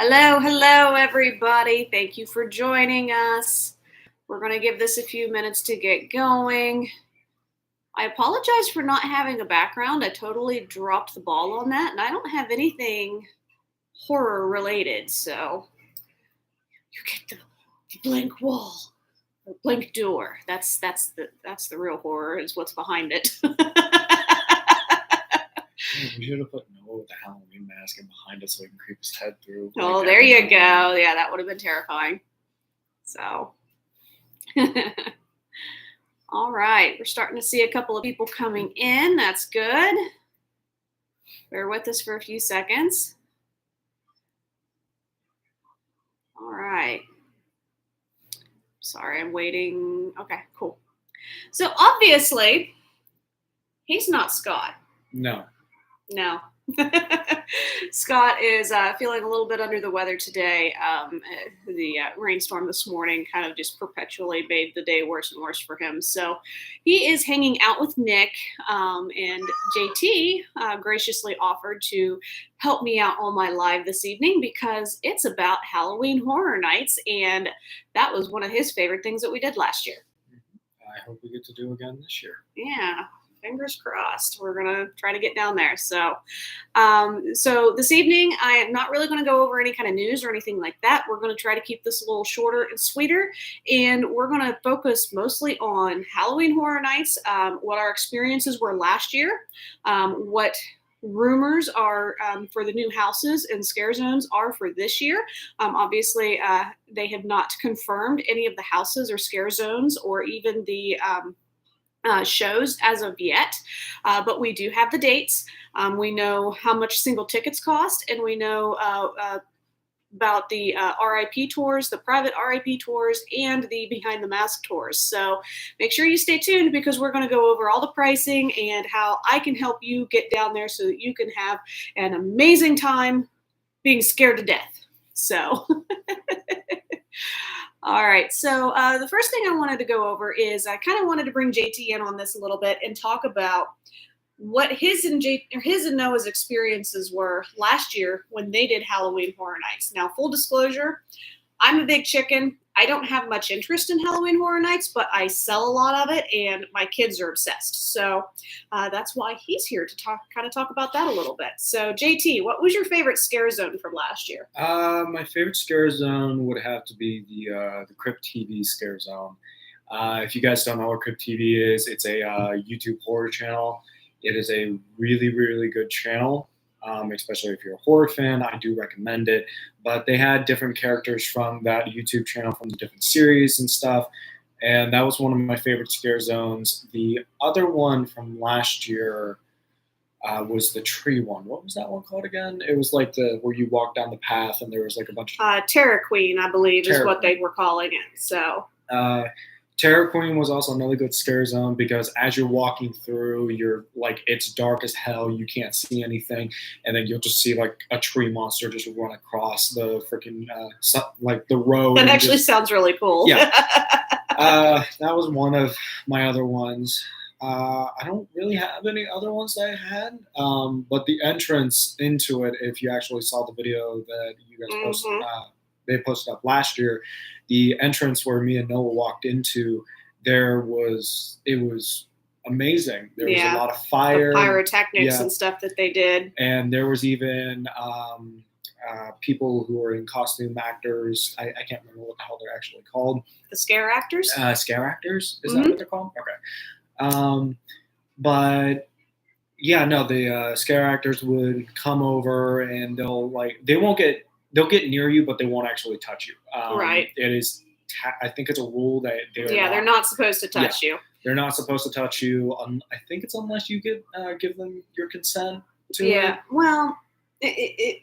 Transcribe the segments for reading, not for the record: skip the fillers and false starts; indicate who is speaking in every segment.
Speaker 1: Hello, hello, everybody. Thank you for joining us. We're going to give this a few minutes to get going. I apologize for not having a background. I totally dropped the ball on that, and I don't have anything horror related. So you get the blank wall, or blank door. That's the real horror. Is what's behind it.
Speaker 2: We should have put Noah with the Halloween mask and behind us so he can creep his head through.
Speaker 1: Oh, there you go. Yeah, that would have been terrifying. So, all right. We're starting to see a couple of people coming in. That's good. Bear with us for a few seconds. All right. Sorry, I'm waiting. Okay, cool. So, obviously, he's not Scott.
Speaker 2: No.
Speaker 1: Scott is feeling a little bit under the weather today. The rainstorm this morning kind of just perpetually made the day worse and worse for him. So he is hanging out with Nick, and JT graciously offered to help me out on my live this evening because it's about Halloween Horror Nights, and that was one of his favorite things that we did last year.
Speaker 2: I hope we get to do again this year.
Speaker 1: Yeah. Fingers crossed. We're gonna try to get down there. So this evening, I am not really going to go over any kind of news or anything like that. We're going to try to keep this a little shorter and sweeter, and we're going to focus mostly on Halloween Horror Nights, what our experiences were last year, what rumors are for the new houses and scare zones are for this year. Obviously, they have not confirmed any of the houses or scare zones or even the shows as of yet, but we do have the dates. We know how much single tickets cost, and we know about the RIP tours, the private RIP tours, and the behind the mask tours. So make sure you stay tuned because we're going to go over all the pricing and how I can help you get down there so that you can have an amazing time being scared to death. So all right, so the first thing I wanted to go over is I kind of wanted to bring JT in on this a little bit and talk about what his and Noah's experiences were last year when they did Halloween Horror Nights. Now, full disclosure, I'm a big chicken. I don't have much interest in Halloween Horror Nights, but I sell a lot of it, and my kids are obsessed. So that's why he's here to talk about that a little bit. So, JT, what was your favorite scare zone from last year?
Speaker 2: My favorite scare zone would have to be the Crypt TV scare zone. If you guys don't know what Crypt TV is, it's a YouTube horror channel. It is a really, really good channel. Especially if you're a horror fan, I do recommend it. But they had different characters from that YouTube channel from the different series and stuff. And that was one of my favorite scare zones. The other one from last year was the tree one. What was that one called again? It was like where you walk down the path and there was like a bunch of...
Speaker 1: Terror Queen, I believe, is what they were calling it. So...
Speaker 2: Terror Queen was also another good scare zone because as you're walking through, you're like, it's dark as hell. You can't see anything. And then you'll just see like a tree monster just run across the freaking, like the road.
Speaker 1: That actually sounds really cool.
Speaker 2: Yeah. That was one of my other ones. I don't really have any other ones that I had. But the entrance into it, if you actually saw the video that you guys posted, they posted up last year, the entrance where me and Noah walked into, it was amazing. There was a lot of fire,
Speaker 1: the pyrotechnics and stuff that they did,
Speaker 2: and there was even people who were in costume actors. I can't remember what the hell they're actually called.
Speaker 1: The scare actors.
Speaker 2: Scare actors, is that what they're called? Okay, but. Yeah, no, the scare actors would come over and they'll get near you, but they won't actually touch you.
Speaker 1: Right.
Speaker 2: It is, I think it's a rule that
Speaker 1: they're not supposed to touch you.
Speaker 2: They're not supposed to touch you. I think it's unless you give them your consent to it.
Speaker 1: Yeah, well,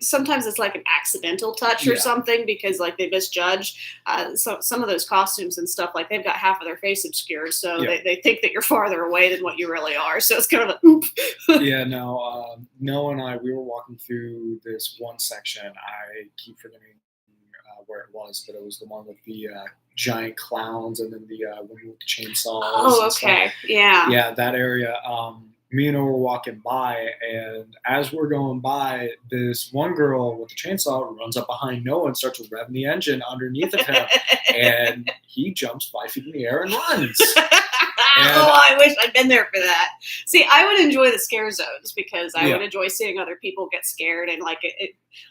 Speaker 1: sometimes it's like an accidental touch or something because like they misjudge. So some of those costumes and stuff, like they've got half of their face obscured, so they think that you're farther away than what you really are. So it's kind of a oop.
Speaker 2: Yeah, no. Noah and I, we were walking through this one section. I keep forgetting where it was, but it was the one with the giant clowns and then the woman with the chainsaws.
Speaker 1: Oh, okay. Yeah.
Speaker 2: Yeah, that area. me and her were walking by, and as we're going by, this one girl with the chainsaw runs up behind Noah and starts revving the engine underneath of him, and he jumps 5 feet in the air and runs.
Speaker 1: Oh, I wish I'd been there for that. See, I would enjoy the scare zones because I would enjoy seeing other people get scared, and like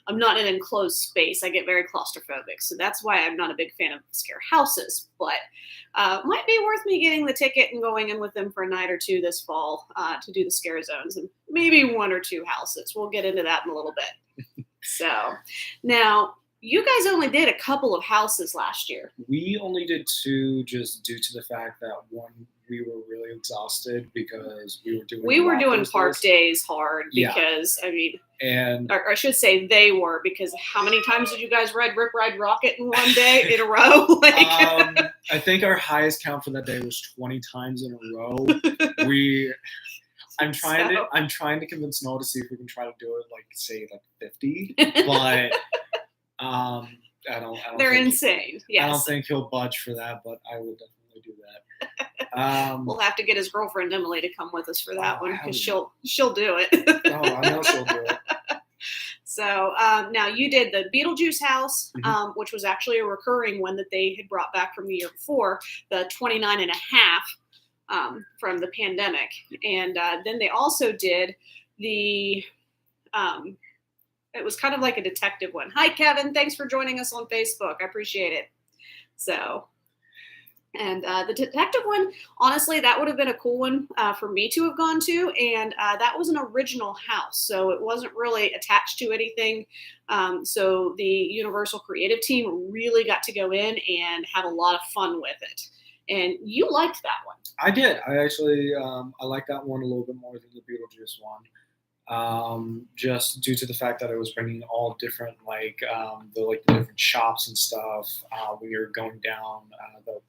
Speaker 1: I'm not in an enclosed space. I get very claustrophobic, so that's why I'm not a big fan of scare houses. But might be worth me getting the ticket and going in with them for a night or two this fall to do the scare zones, and maybe 1 or 2 houses. We'll get into that in a little bit. So now, you guys only did a couple of houses last year.
Speaker 2: We only did 2 just due to the fact that one, we were really exhausted because we were doing
Speaker 1: park days hard because I mean,
Speaker 2: and
Speaker 1: or I should say they were, because how many times did you guys ride Rip Ride Rocket in one day in a row?
Speaker 2: I think our highest count for that day was 20 times in a row. I'm trying to convince Noah to see if we can try to do it like 50, but I don't.
Speaker 1: They're insane. Yes.
Speaker 2: I don't think he'll budge for that, but I will definitely do that.
Speaker 1: We'll have to get his girlfriend Emily to come with us for that one, because she'll do it.
Speaker 2: Oh, I know she'll do it.
Speaker 1: So now you did the Beetlejuice house, which was actually a recurring one that they had brought back from the year before, the 29 and a half from the pandemic. And then they also did the, it was kind of like a detective one. Hi, Kevin. Thanks for joining us on Facebook. I appreciate it. So, and the detective one, honestly, that would have been a cool one for me to have gone to. And that was an original house, so it wasn't really attached to anything. So the Universal creative team really got to go in and have a lot of fun with it. And you liked that one.
Speaker 2: I did. I actually, I like that one a little bit more than the Beetlejuice one. Just due to the fact that it was bringing all different, the different shops and stuff. When you're going down the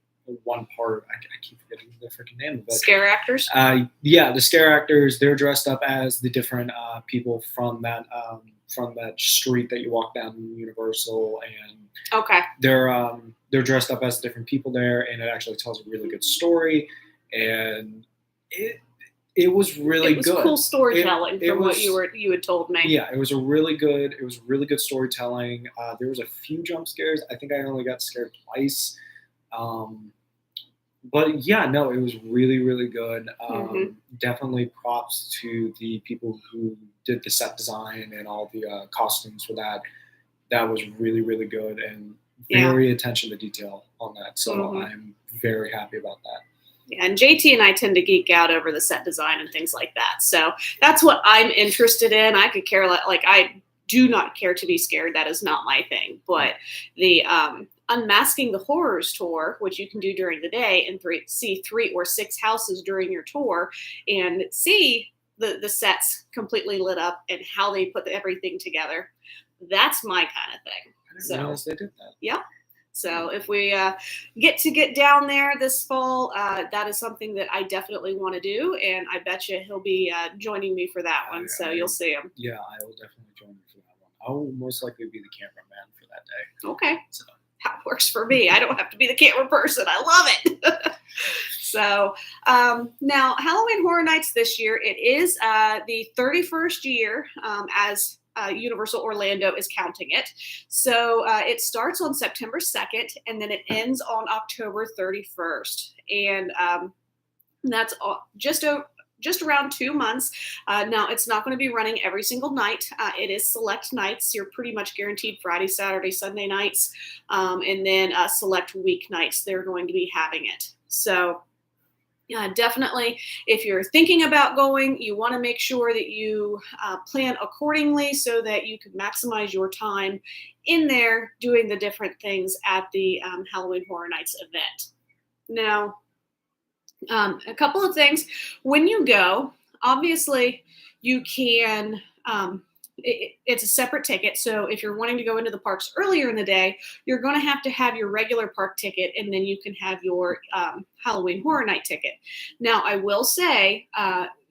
Speaker 2: one part, I keep forgetting the freaking name of it.
Speaker 1: Scare actors.
Speaker 2: Yeah, the scare actors. They're dressed up as the different people from that street that you walk down in Universal, and
Speaker 1: okay,
Speaker 2: they're dressed up as different people there, and it actually tells a really good story, and it was really good.
Speaker 1: It was cool storytelling from what you had told me.
Speaker 2: Yeah, it was really good storytelling. There was a few jump scares. I think I only got scared twice. But yeah, no, it was really, really good. Definitely props to the people who did the set design and all the costumes for that. That was really, really good, and very attention to detail on that. So I'm very happy about that.
Speaker 1: Yeah, and JT and I tend to geek out over the set design and things like that. So that's what I'm interested in. I could care I do not care to be scared. That is not my thing. But the Unmasking the Horrors tour, which you can do during the day and see 3 or 6 houses during your tour and see the sets completely lit up and how they put everything together. That's my kind of thing.
Speaker 2: I didn't realize they did that.
Speaker 1: Yeah. So if we get down there this fall, that is something that I definitely want to do, and I bet you he'll be joining me for that one. So you'll see him.
Speaker 2: Yeah, I will definitely join you for that one. I will most likely be the cameraman for that day.
Speaker 1: Okay. So that works for me. I don't have to be the camera person. I love it. So now Halloween Horror Nights this year, it is the 31st year as Universal Orlando is counting it. So it starts on September 2nd, and then it ends on October 31st. And that's just around 2 months. Now, it's not going to be running every single night. It is select nights. You're pretty much guaranteed Friday, Saturday, Sunday nights. And then select weeknights, they're going to be having it. So definitely, if you're thinking about going, you want to make sure that you plan accordingly so that you can maximize your time in there doing the different things at the Halloween Horror Nights event. Now, a couple of things. When you go, obviously, you can it's a separate ticket. So if you're wanting to go into the parks earlier in the day, you're going to have your regular park ticket, and then you can have your Halloween Horror Night ticket. Now, I will say,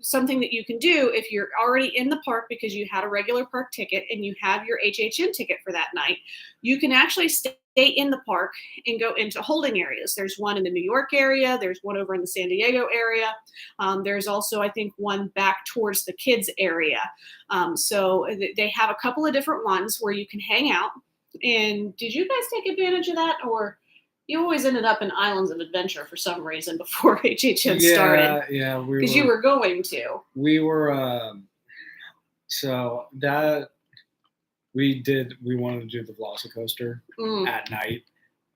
Speaker 1: something that you can do if you're already in the park because you had a regular park ticket and you have your HHN ticket for that night. You can actually stay in the park and go into holding areas. There's one in the New York area. There's one over in the San Diego area. There's also, I think, one back towards the kids area. So they have a couple of different ones where you can hang out. And did you guys take advantage of that, or you always ended up in Islands of Adventure for some reason before HHN started?
Speaker 2: Yeah,
Speaker 1: because you were going to.
Speaker 2: We were so that we wanted to do the Velocicoaster at night,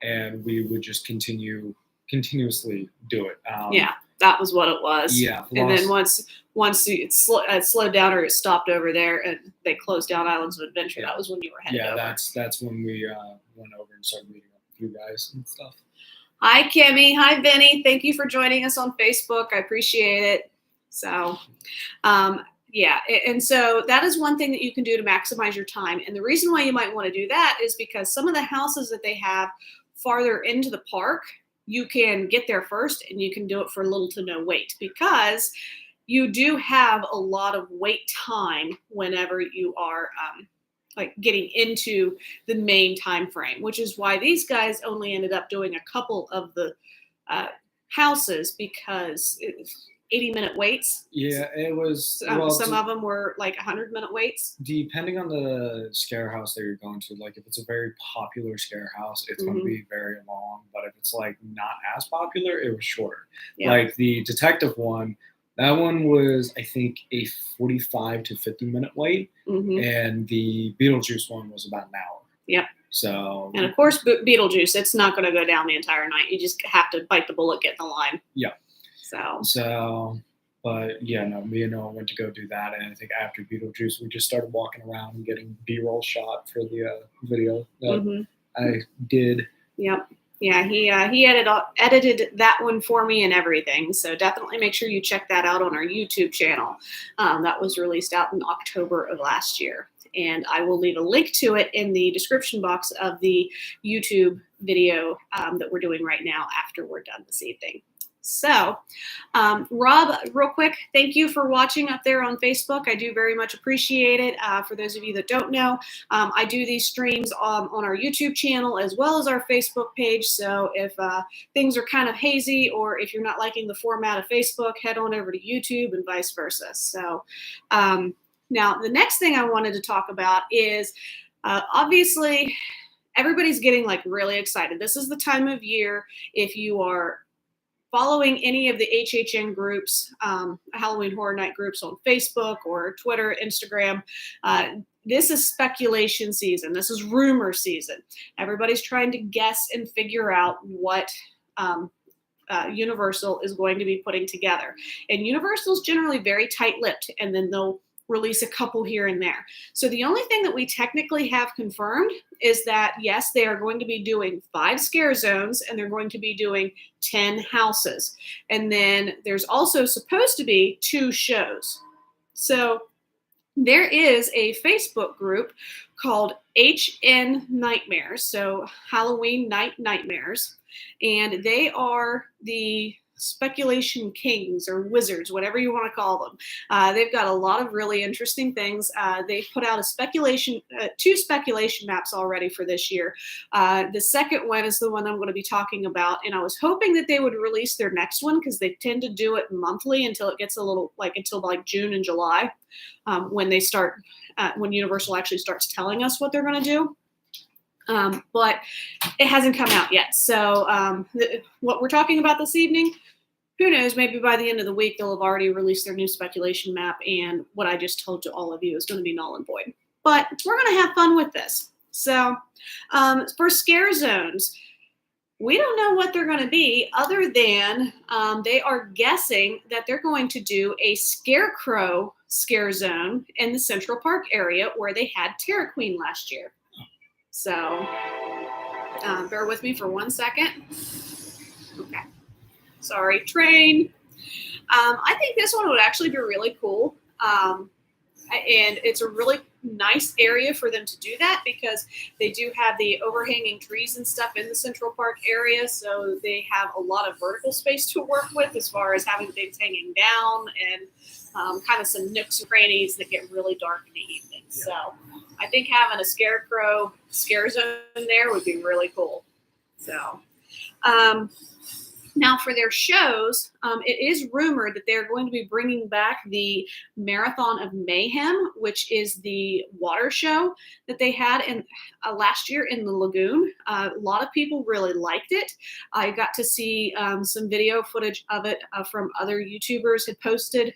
Speaker 2: and we would just continuously do it.
Speaker 1: Yeah, that was what it was.
Speaker 2: Yeah,
Speaker 1: and then once it slowed down or it stopped over there and they closed down Islands of Adventure, that was when you were headed over.
Speaker 2: Yeah, that's when we went over and started meeting up with you guys and stuff.
Speaker 1: Hi, Kimmy. Hi, Benny. Thank you for joining us on Facebook. I appreciate it. So, yeah, and so that is one thing that you can do to maximize your time. And the reason why you might want to do that is because some of the houses that they have farther into the park, you can get there first and you can do it for little to no wait, because you do have a lot of wait time whenever you are like getting into the main time frame, which is why these guys only ended up doing a couple of the houses, because 80-minute waits.
Speaker 2: Yeah, it was.
Speaker 1: Some of them were like 100-minute waits.
Speaker 2: Depending on the scare house that you're going to, like if it's a very popular scare house, it's going to be very long. But if it's like not as popular, it was shorter. Yeah. Like the detective one, that one was, I think, a 45 to 50-minute wait, and the Beetlejuice one was about an hour.
Speaker 1: Yep.
Speaker 2: So.
Speaker 1: And of course, Beetlejuice, it's not going to go down the entire night. You just have to bite the bullet, get in the line.
Speaker 2: Yeah.
Speaker 1: So,
Speaker 2: but yeah, no, me and Noah went to go do that, and I think after Beetlejuice, we just started walking around and getting B-roll shot for the video that I did.
Speaker 1: Yep. Yeah, he edited that one for me and everything. So definitely make sure you check that out on our YouTube channel. That was released out in October of last year. And I will leave a link to it in the description box of the YouTube video that we're doing right now after we're done this evening. So, Rob, real quick, thank you for watching up there on Facebook. I do very much appreciate it. For those of you that don't know, I do these streams on our YouTube channel as well as our Facebook page. So if things are kind of hazy, or if you're not liking the format of Facebook, head on over to YouTube and vice versa. So now the next thing I wanted to talk about is obviously everybody's getting like really excited. This is the time of year, if you are following any of the HHN groups, Halloween Horror Night groups on Facebook or Twitter, Instagram, this is speculation season. This is rumor season. Everybody's trying to guess and figure out what Universal is going to be putting together. And Universal is generally very tight-lipped, and then they'll release a couple here and there. So the only thing that we technically have confirmed is that, yes, they are going to be doing 5 scare zones, and they're going to be doing 10 houses. And then there's also supposed to be 2 shows. So there is a Facebook group called HN Nightmares, so Halloween Night Nightmares, and they are the speculation kings or wizards, whatever you want to call them. They've got a lot of really interesting things. They've put out a 2 speculation maps already for this year. The second one is the one I'm going to be talking about, and I was hoping that they would release their next one, because they tend to do it monthly until it gets a little until June and July, when they start, when Universal actually starts telling us what they're going to do. But it hasn't come out yet. So what we're talking about this evening, who knows, maybe by the end of the week, they'll have already released their new speculation map, and what I just told to all of you is going to be null and void. But we're going to have fun with this. So for scare zones, we don't know what they're going to be, other than they are guessing that they're going to do a scarecrow scare zone in the Central Park area where they had Terror Queen last year. So bear with me for 1 second. Okay. Sorry, train. I think this one would actually be really cool. And it's a really nice area for them to do that, because they do have the overhanging trees and stuff in the Central Park area. So they have a lot of vertical space to work with as far as having things hanging down and kind of some nooks and crannies that get really dark in the evening.
Speaker 2: Yeah.
Speaker 1: So I think having a scarecrow scare zone there would be really cool. So now for their shows, it is rumored that they're going to be bringing back the Marathon of Mayhem, which is the water show that they had in last year in the lagoon. A lot of people really liked it. I got to see some video footage of it from other YouTubers had posted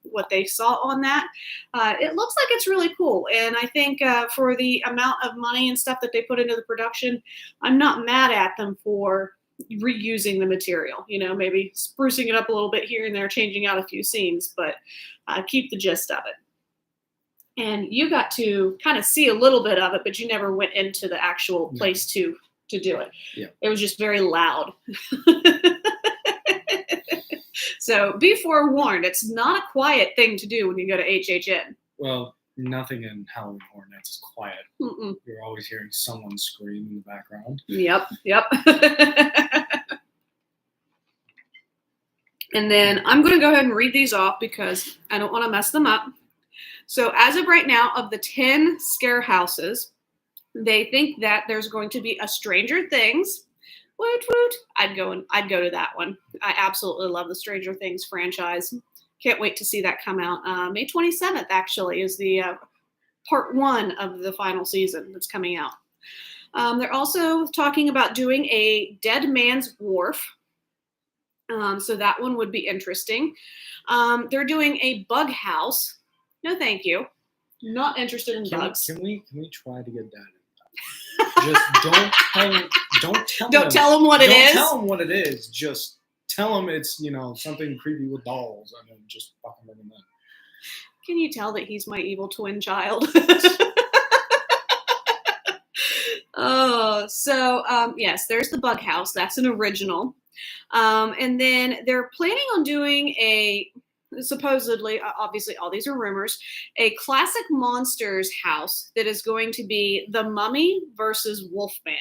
Speaker 1: what they saw on that. It looks like it's really cool, and I think for the amount of money and stuff that they put into the production, I'm not mad at them for reusing the material, maybe sprucing it up a little bit here and there, changing out a few scenes, but keep the gist of it. And you got to kind of see a little bit of it, but you never went into the actual place to do it.
Speaker 2: Yeah.
Speaker 1: It was just very loud. So be forewarned, it's not a quiet thing to do when you go to HHN.
Speaker 2: Well, nothing in Halloween Horror Nights is quiet.
Speaker 1: Mm-mm.
Speaker 2: You're always hearing someone scream in the background.
Speaker 1: Yep. And then I'm going to go ahead and read these off because I don't want to mess them up. So as of right now, of the 10 scare houses, they think that there's going to be a Stranger Things. Woot woot. I'd go to that one. I absolutely love the Stranger Things franchise. Can't wait to see that come out. May 27th actually is the part 1 of the final season that's coming out. They're also talking about doing a Dead Man's Wharf. So that one would be interesting. They're doing a bug house. No, thank you. Not interested in bugs.
Speaker 2: Can we try to get that in? Just don't tell them
Speaker 1: what it is.
Speaker 2: Don't tell them what it is. Just tell them it's something creepy with dolls, and then just fucking let them in.
Speaker 1: Can you tell that he's my evil twin child? Yes, there's the bug house. That's an original. And then they're planning on doing supposedly, obviously all these are rumors, a classic monsters house that is going to be the Mummy versus Wolfman.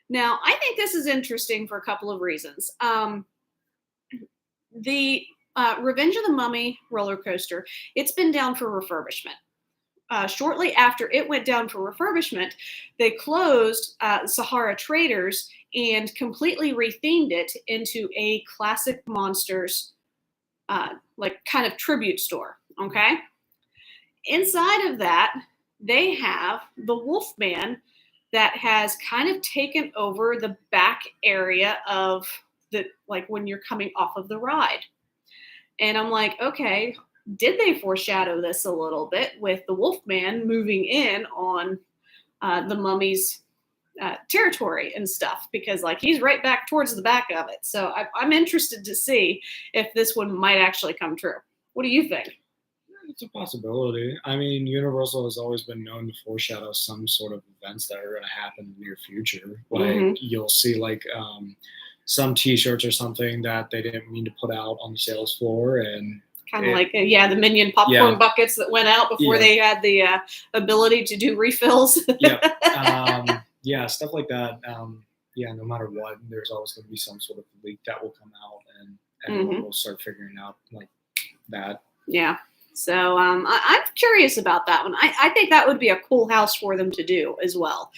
Speaker 1: Now, I think this is interesting for a couple of reasons. The Revenge of the Mummy roller coaster, it's been down for refurbishment. Shortly after it went down for refurbishment, they closed Sahara Traders and completely rethemed it into a classic monsters kind of tribute store. Okay, inside of that, they have the Wolfman that has kind of taken over the back area of when you're coming off of the ride. And I'm like, okay, did they foreshadow this a little bit with the Wolfman moving in on the Mummy's territory and stuff? Because he's right back towards the back of it. So I'm interested to see if this one might actually come true. What do you think?
Speaker 2: It's a possibility. I mean, Universal has always been known to foreshadow some sort of events that are going to happen in the near future. You'll see some T-shirts or something that they didn't mean to put out on the sales floor, and
Speaker 1: kind of the Minion popcorn buckets that went out before they had the ability to do refills.
Speaker 2: Stuff like that. No matter what, there's always going to be some sort of leak that will come out, and everyone will start figuring out that.
Speaker 1: Yeah. So I'm curious about that one. I think that would be a cool house for them to do as well,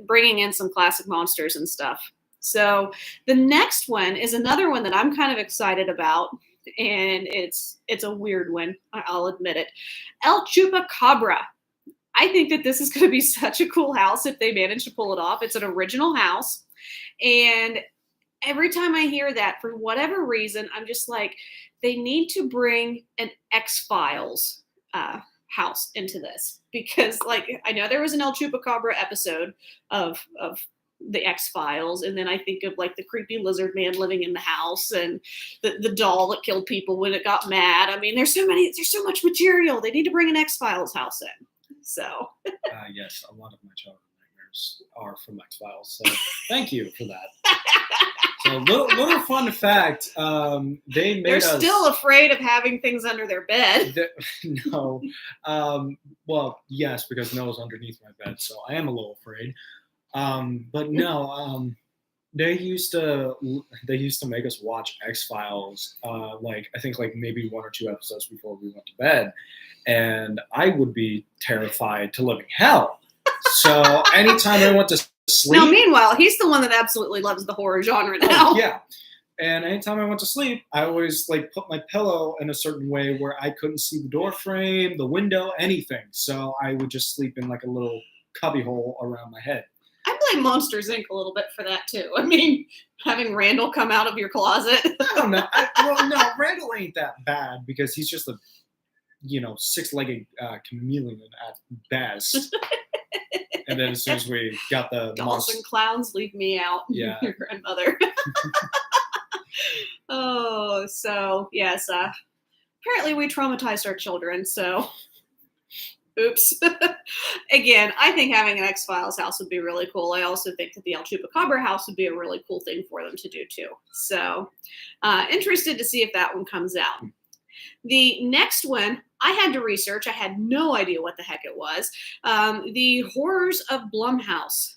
Speaker 1: bringing in some classic monsters and stuff. So the next one is another one that I'm kind of excited about, and it's a weird one. I'll admit it. El Chupacabra. I think that this is going to be such a cool house if they manage to pull it off. It's an original house, and every time I hear that, for whatever reason, I'm just like, they need to bring an X-Files house into this, because I know there was an El Chupacabra episode of the X-Files, and then I think of the creepy lizard man living in the house, and the doll that killed people when it got mad. I mean, there's so much material. They need to bring an X-Files house in. So
Speaker 2: yes, a lot of my childhood nightmares are from X-Files. So thank you for that. So little fun fact, they're
Speaker 1: still afraid of having things under their bed.
Speaker 2: No. Well, yes, because Noah's underneath my bed, so I am a little afraid. But no, They used to make us watch X-Files, like I think like maybe 1 or 2 episodes before we went to bed, and I would be terrified to living hell. So anytime I went to sleep,
Speaker 1: Now, meanwhile, he's the one that absolutely loves the horror genre now.
Speaker 2: yeah. And anytime I went to sleep, I always like put my pillow in a certain way where I couldn't see the door frame, the window, anything. So I would just sleep in like a little cubby hole around my head.
Speaker 1: I blame Monsters Inc. a little bit for that too. I mean, having Randall come out of your closet.
Speaker 2: I don't know. Well, no, Randall ain't that bad because he's just a, six-legged chameleon at best. And then as soon as we got the
Speaker 1: Dolls and clowns, leave me out.
Speaker 2: Yeah.
Speaker 1: Your grandmother. Oh, so yes. Apparently, we traumatized our children. So, oops. Again, I think having an X-Files house would be really cool. I also think that the El Chupacabra house would be a really cool thing for them to do too. So, interested to see if that one comes out. The next one I had to research. I had no idea what the heck it was. The Horrors of Blumhouse.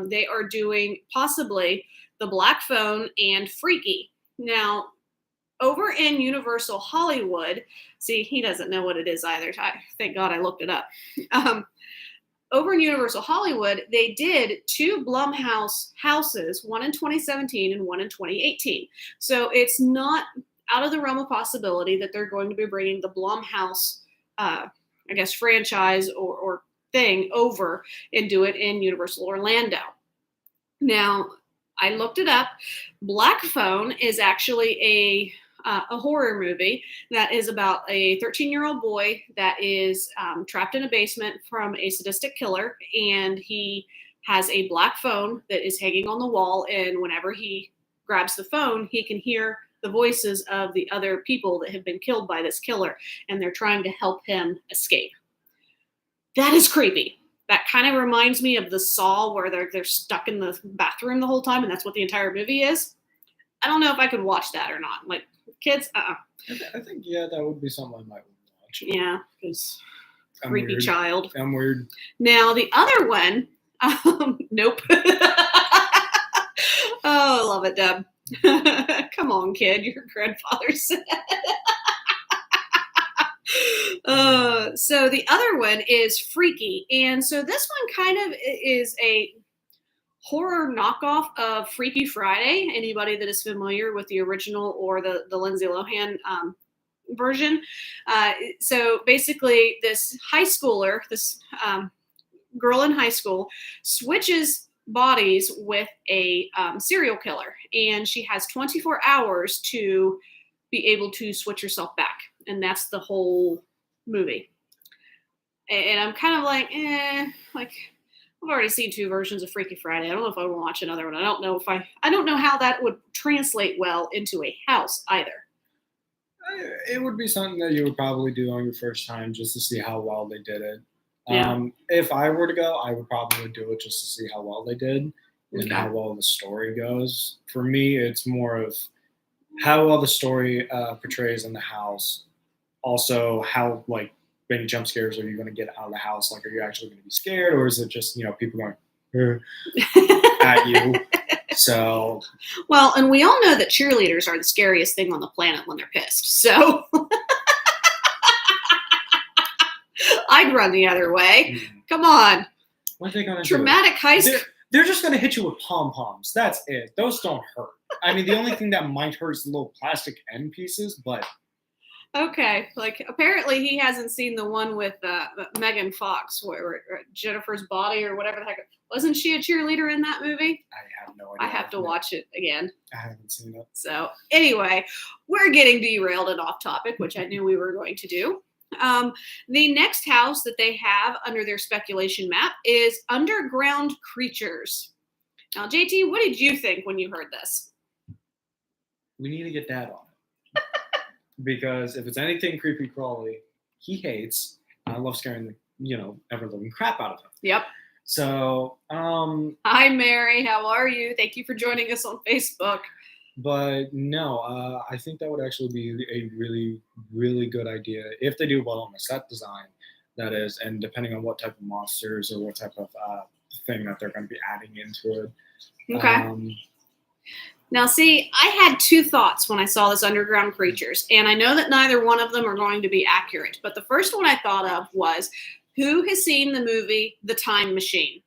Speaker 1: They are doing possibly The Black Phone and Freaky. Now, over in Universal Hollywood, see, he doesn't know what it is either. Thank God I looked it up. Over in Universal Hollywood, they did 2 Blumhouse houses, one in 2017 and one in 2018. So it's not out of the realm of possibility that they're going to be bringing the Blumhouse, franchise or thing over and do it in Universal Orlando. Now, I looked it up. Black Phone is actually a horror movie that is about a 13-year-old boy that is trapped in a basement from a sadistic killer, and he has a black phone that is hanging on the wall, and whenever he grabs the phone, he can hear the voices of the other people that have been killed by this killer, and they're trying to help him escape. That is creepy. That kind of reminds me of the Saw where they're stuck in the bathroom the whole time, and that's what the entire movie is. I don't know if I could watch that or not. Like, kids,
Speaker 2: I think, that would be something I might watch.
Speaker 1: Yeah, because creepy
Speaker 2: weird.
Speaker 1: child.
Speaker 2: I'm weird.
Speaker 1: Now, the other one, nope. Oh, I love it, Deb. Come on, kid, your grandfather said. So the other one is Freaky. And so this one kind of is a horror knockoff of Freaky Friday. Anybody that is familiar with the original or the Lindsay Lohan version. So basically this high schooler, this girl in high school, switches bodies with a serial killer. And she has 24 hours to be able to switch herself back. And that's the whole movie. And I'm kind of like, I've already seen 2 versions of Freaky Friday. I don't know if I want to watch another one. I don't know how that would translate well into a house either.
Speaker 2: It would be something that you would probably do on your first time just to see how well they did it.
Speaker 1: Yeah.
Speaker 2: If I were to go, I would probably do it just to see how well they did and how well the story goes. For me, it's more of how well the story portrays in the house. Also, how many jump scares are you going to get out of the house? Like, are you actually going to be scared, or is it just people going at you? So,
Speaker 1: well, and we all know that cheerleaders are the scariest thing on the planet when they're pissed. So, I'd run the other way. Come on.
Speaker 2: What are they going to do?
Speaker 1: Traumatic high school.
Speaker 2: They're just going to hit you with pom-poms. That's it. Those don't hurt. I mean, the only thing that might hurt is the little plastic end pieces, but...
Speaker 1: Okay, apparently he hasn't seen the one with Megan Fox, where Jennifer's Body or whatever the heck. Wasn't she a cheerleader in that movie?
Speaker 2: I have no idea.
Speaker 1: I have to watch it again.
Speaker 2: I haven't seen it.
Speaker 1: So anyway, we're getting derailed and off topic, which I knew we were going to do. The next house that they have under their speculation map is Underground Creatures. Now, JT, what did you think when you heard this?
Speaker 2: We need to get Dad on it. Because if it's anything creepy crawly, he hates. I love scaring the ever living crap out of him.
Speaker 1: Yep.
Speaker 2: So
Speaker 1: hi Mary, how are you? Thank you for joining us on Facebook.
Speaker 2: But no, I think that would actually be a really, really good idea if they do well on the set design, that is, and depending on what type of monsters or what type of thing that they're going to be adding into it.
Speaker 1: Okay. Now, see, I had two thoughts when I saw this underground creatures, and I know that neither one of them are going to be accurate. But the first one I thought of was, who has seen the movie The Time Machine,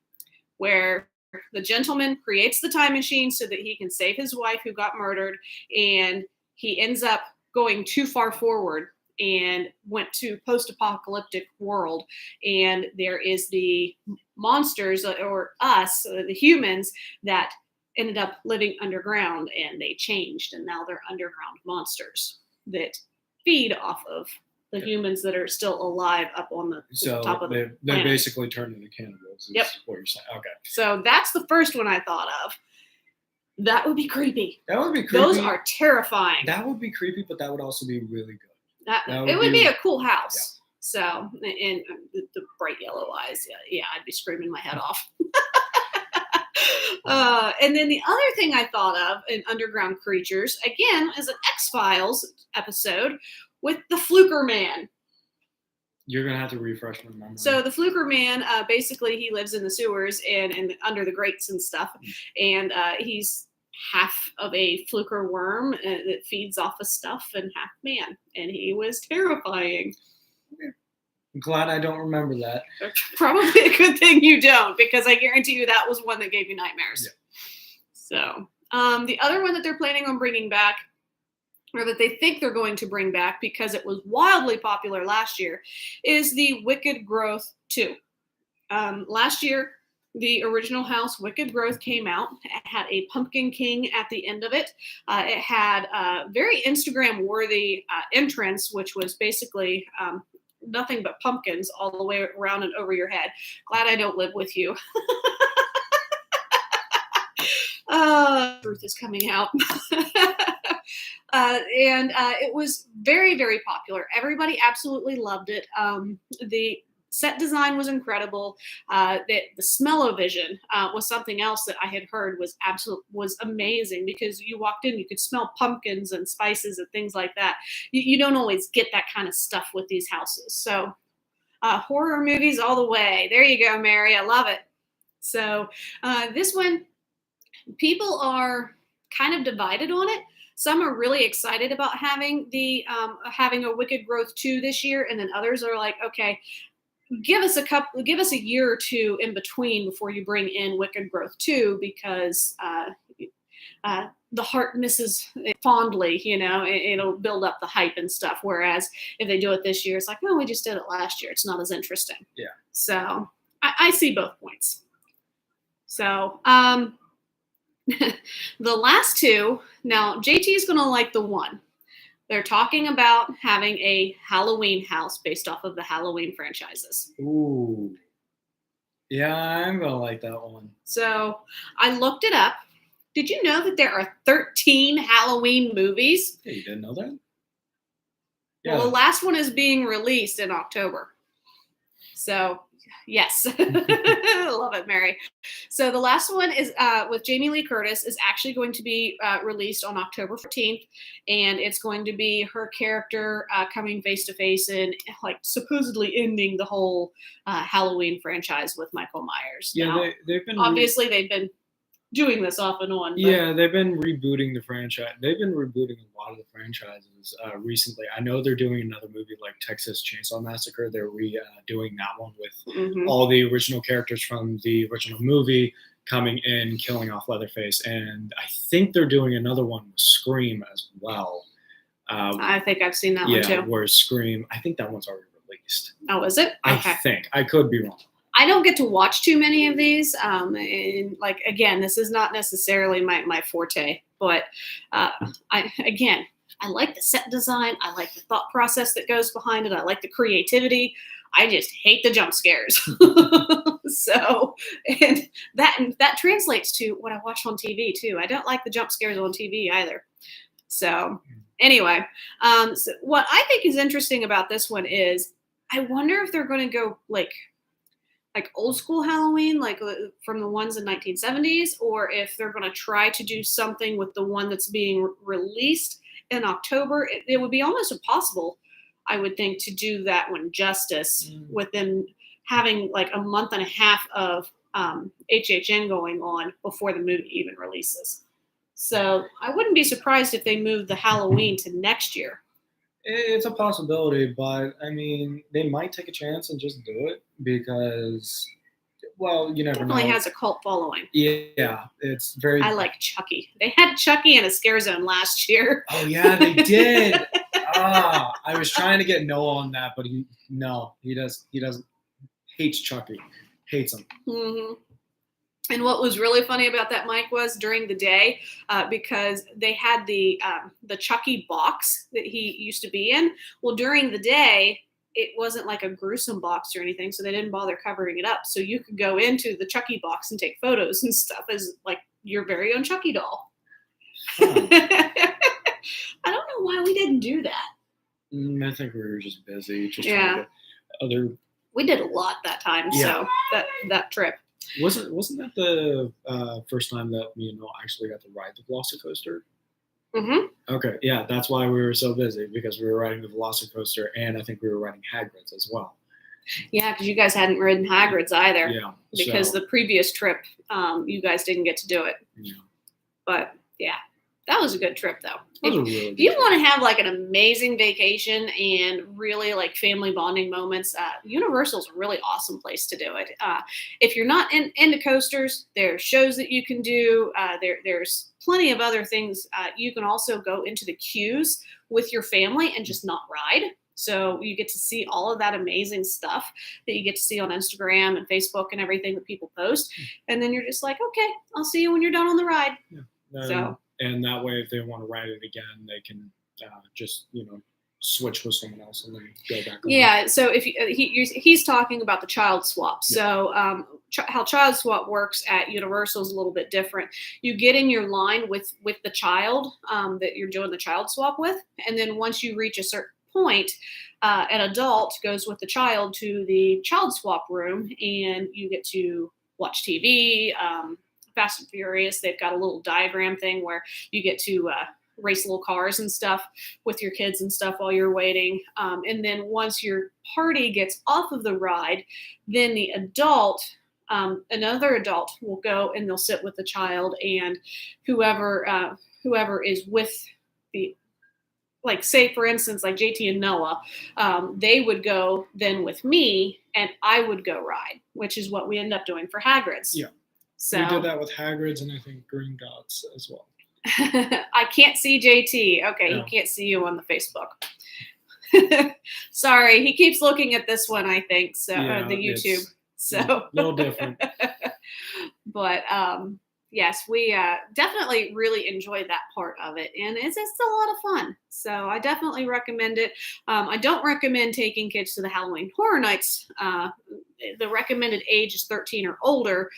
Speaker 1: where the gentleman creates the time machine so that he can save his wife who got murdered, and he ends up going too far forward and went to post-apocalyptic world, and there is the monsters or us, the humans that ended up living underground, and they changed, and now they're underground monsters that feed off of the humans that are still alive up on the top of the
Speaker 2: they
Speaker 1: planet.
Speaker 2: basically turned into cannibals.
Speaker 1: Yep.
Speaker 2: What you're saying. Okay.
Speaker 1: So that's the first one I thought of. That would be creepy.
Speaker 2: That would be creepy.
Speaker 1: Those are terrifying.
Speaker 2: That would be creepy, but that would also be really good.
Speaker 1: It would be a cool house. Yeah. So, and the bright yellow eyes, yeah, I'd be screaming my head off. And then the other thing I thought of in Underground Creatures, again, is an X-Files episode with the Fluker Man.
Speaker 2: You're going to have to refresh my memory.
Speaker 1: So the Fluker Man, basically he lives in the sewers and under the grates and stuff. And he's half of a Fluker worm that feeds off of stuff and half man. And he was terrifying.
Speaker 2: I'm glad I don't remember that.
Speaker 1: Probably a good thing you don't, because I guarantee you that was one that gave you nightmares. Yeah. So the other one that they're planning on bringing back, or that they think they're going to bring back because it was wildly popular last year, is the Wicked Growth 2. Last year, the original house, Wicked Growth, came out. It had a Pumpkin King at the end of it. It had a very Instagram-worthy entrance, which was basically nothing but pumpkins all the way around and over your head. Glad I don't live with you. Truth is coming out. And it was very, very popular. Everybody absolutely loved it. The set design was incredible. The smell-o-vision was something else that I had heard was amazing, because you walked in, you could smell pumpkins and spices and things like that. You don't always get that kind of stuff with these houses. So horror movies all the way. There you go, Mary. I love it. So this one, people are kind of divided on it. Some are really excited about having having a Wicked Growth 2 this year, and then others are like, okay, give us a year or two in between before you bring in Wicked Growth 2, because the heart misses it fondly, it'll build up the hype and stuff. Whereas if they do it this year, it's like, oh, we just did it last year. It's not as interesting.
Speaker 2: Yeah.
Speaker 1: So I see both points. So the last two, now JT is going to like the one. They're talking about having a Halloween house based off of the Halloween franchises.
Speaker 2: Ooh. Yeah, I'm going to like that one.
Speaker 1: So I looked it up. Did you know that there are 13 Halloween movies?
Speaker 2: Yeah, you didn't know that?
Speaker 1: Yeah. Well, the last one is being released in October. So, yes. Love it, Mary. So the last one is with Jamie Lee Curtis is actually going to be released on October 14th. And it's going to be her character coming face to face and like supposedly ending the whole Halloween franchise with Michael Myers.
Speaker 2: Yeah,
Speaker 1: now,
Speaker 2: they've been
Speaker 1: they've been doing this off and on.
Speaker 2: Yeah, they've been rebooting the franchise. They've been rebooting a lot of the franchises recently. I know they're doing another movie like Texas Chainsaw Massacre. They're redoing that one with all the original characters from the original movie coming in, killing off Leatherface. And I think they're doing another one with Scream as well.
Speaker 1: I think I've seen that one too.
Speaker 2: Yeah, where Scream, I think that one's already released.
Speaker 1: Oh, is it? Okay.
Speaker 2: I think. I could be wrong.
Speaker 1: I don't get to watch too many of these. And like, again, this is not necessarily my forte, but I like the set design. I like the thought process that goes behind it. I like the creativity. I just hate the jump scares. So, and that translates to what I watch on TV too. I don't like the jump scares on TV either. So anyway, so what I think is interesting about this one is I wonder if they're going to go like old school Halloween, like from the ones in 1970s, or if they're going to try to do something with the one that's being released in October. It would be almost impossible, I would think, to do that one justice with them having like a month and a half of HHN going on before the movie even releases. So I wouldn't be surprised if they moved the Halloween to next year.
Speaker 2: It's a possibility, but I mean, they might take a chance and just do it because, well, you never
Speaker 1: Definitely
Speaker 2: know.
Speaker 1: has a cult following.
Speaker 2: Yeah, it's very.
Speaker 1: I like Chucky. They had Chucky in a scare zone last year.
Speaker 2: Oh yeah, they did. I was trying to get Noah on that, but he doesn't hates Chucky, hates him.
Speaker 1: Mm-hmm. And what was really funny about that, Mike, was during the day, because they had the Chucky box that he used to be in. Well, during the day, it wasn't like a gruesome box or anything, so they didn't bother covering it up. So you could go into the Chucky box and take photos and stuff as like your very own Chucky doll.
Speaker 2: Huh.
Speaker 1: I don't know why we didn't do that.
Speaker 2: I think we were just busy, just trying to get other.
Speaker 1: We did a lot that time, so that trip.
Speaker 2: Wasn't that the first time that me and Noel actually got to ride the Velocicoaster?
Speaker 1: Mm-hmm.
Speaker 2: Okay, yeah, that's why we were so busy, because we were riding the Velocicoaster, and I think we were riding Hagrid's as well.
Speaker 1: Yeah, because you guys hadn't ridden Hagrid's either.
Speaker 2: Yeah,
Speaker 1: because the previous trip, you guys didn't get to do it.
Speaker 2: Yeah.
Speaker 1: But yeah, that was a good trip though.
Speaker 2: If
Speaker 1: you want to have like an amazing vacation and really like family bonding moments, Universal's a really awesome place to do it. If you're not into coasters, there's shows that you can do. There's plenty of other things. You can also go into the queues with your family and just not ride. So you get to see all of that amazing stuff that you get to see on Instagram and Facebook and everything that people post. And then you're just like, okay, I'll see you when you're done on the ride.
Speaker 2: Yeah. And that way, if they want to ride it again, they can just, switch with someone else and then go back.
Speaker 1: Yeah. So if he's talking about the child swap.
Speaker 2: Yeah.
Speaker 1: So how child swap works at Universal is a little bit different. You get in your line with the child that you're doing the child swap with. And then once you reach a certain point, an adult goes with the child to the child swap room and you get to watch TV. Fast and Furious, they've got a little diagram thing where you get to race little cars and stuff with your kids and stuff while you're waiting. And then once your party gets off of the ride, then the adult, another adult will go and they'll sit with the child, and whoever is with the, like, say for instance, like JT and Noah, they would go then with me and I would go ride, which is what we end up doing for Hagrid's.
Speaker 2: Yeah.
Speaker 1: So
Speaker 2: we did that with Hagrid's and I think Green Dots as well.
Speaker 1: I can't see JT. Okay,
Speaker 2: Yeah.
Speaker 1: He can't see you on the Facebook. Sorry, he keeps looking at this one, I think, so the YouTube. So
Speaker 2: a little different.
Speaker 1: But yes, we definitely really enjoyed that part of it, and it's a lot of fun. So I definitely recommend it. I don't recommend taking kids to the Halloween Horror Nights. The recommended age is 13 or older.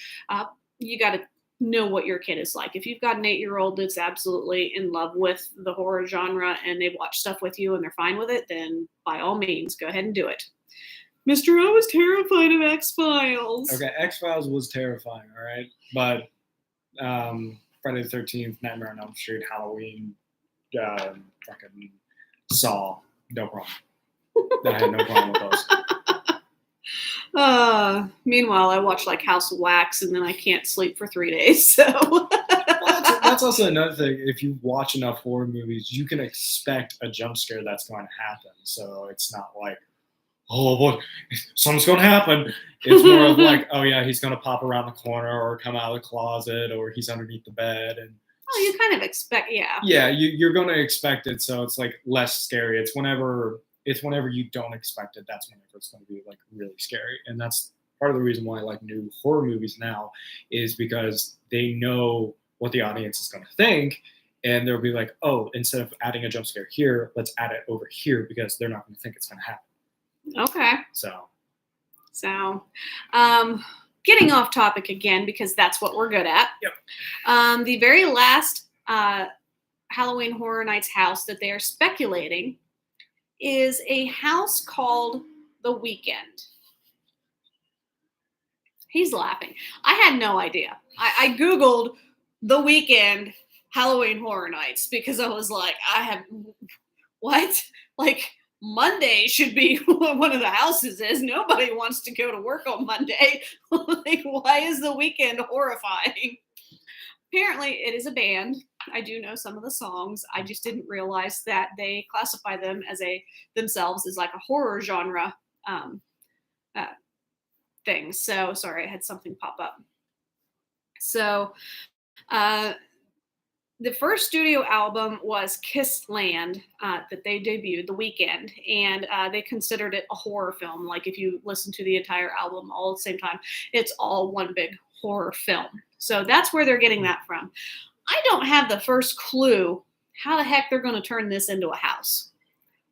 Speaker 1: You got to know what your kid is like. If you've got an 8-year-old that's absolutely in love with the horror genre and they watch stuff with you and they're fine with it, then by all means, go ahead and do it. Mr. I was terrified of X-Files.
Speaker 2: Okay, X-Files was terrifying, all right? But Friday the 13th, Nightmare on Elm Street, Halloween, fucking Saw, no problem. I had no problem with those.
Speaker 1: Meanwhile, I watch like House of Wax and then I can't sleep for 3 days. So
Speaker 2: well, that's also another thing. If you watch enough horror movies, you can expect a jump scare that's going to happen. So it's not like, oh, what, something's going to happen. It's more of like, oh yeah, he's going to pop around the corner or come out of the closet or he's underneath the bed. And
Speaker 1: oh, you kind of expect, yeah.
Speaker 2: Yeah, you're going to expect it. So it's like less scary. It's whenever you don't expect it, that's whenever it's going to be like really scary. And that's part of the reason why I like new horror movies now, is because they know what the audience is going to think. And they'll be like, oh, instead of adding a jump scare here, let's add it over here because they're not going to think it's going to happen.
Speaker 1: Okay.
Speaker 2: So,
Speaker 1: getting off topic again, because that's what we're good at.
Speaker 2: Yep.
Speaker 1: The very last Halloween Horror Nights house that they are speculating is a house called The Weekend. He's laughing. I had no idea. I Googled The Weekend Halloween Horror Nights because I was like, what? Like, Monday should be one of the houses is. Nobody wants to go to work on Monday. Like, why is The Weekend horrifying? Apparently, it is a band. I do know some of the songs. I just didn't realize that they classify them as themselves as like a horror genre um, uh, thing. So sorry, I had something pop up. So uh, the first studio album was Kiss Land that they debuted the weekend, and they considered it a horror film. Like if you listen to the entire album all at the same time, it's all one big horror film. So that's where they're getting that from. I don't have the first clue how the heck they're going to turn this into a house.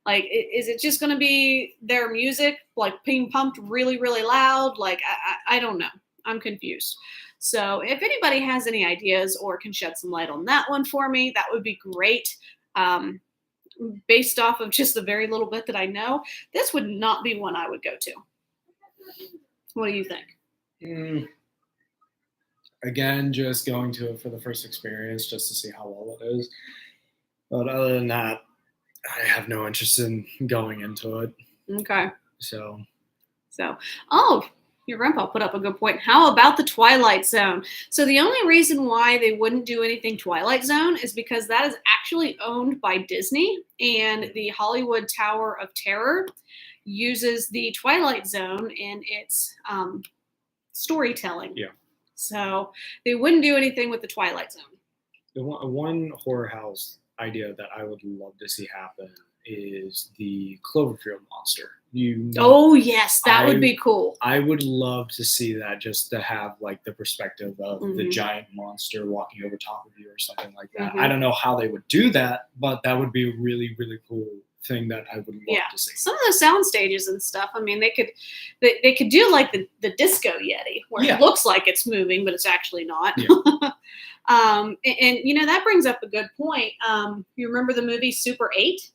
Speaker 1: Like, is it just going to be their music, like being pumped really, really loud? Like, I don't know. I'm confused. So if anybody has any ideas or can shed some light on that one for me, that would be great. Um, Based off of just the very little bit that I know, this would not be one I would go to. What do you think?
Speaker 2: Again, just going to it for the first experience, just to see how well it is. But other than that, I have no interest in going into it.
Speaker 1: Okay.
Speaker 2: So,
Speaker 1: oh, your grandpa put up a good point. How about the Twilight Zone? So the only reason why they wouldn't do anything Twilight Zone is because that is actually owned by Disney, and the Hollywood Tower of Terror uses the Twilight Zone in its storytelling.
Speaker 2: Yeah.
Speaker 1: So they wouldn't do anything with the Twilight Zone.
Speaker 2: the one horror house idea that I would love to see happen is the Cloverfield monster.
Speaker 1: Oh yes, that would be cool.
Speaker 2: I would love to see that, just to have like the perspective of the giant monster walking over top of you or something like that. I don't know how they would do that, but that would be a really, really cool thing that I would love to see. Some
Speaker 1: of the sound stages and stuff. I mean, they could do like the Disco Yeti, where it looks like it's moving, but it's actually not.
Speaker 2: Yeah.
Speaker 1: And you know, that brings up a good point. You remember the movie Super 8?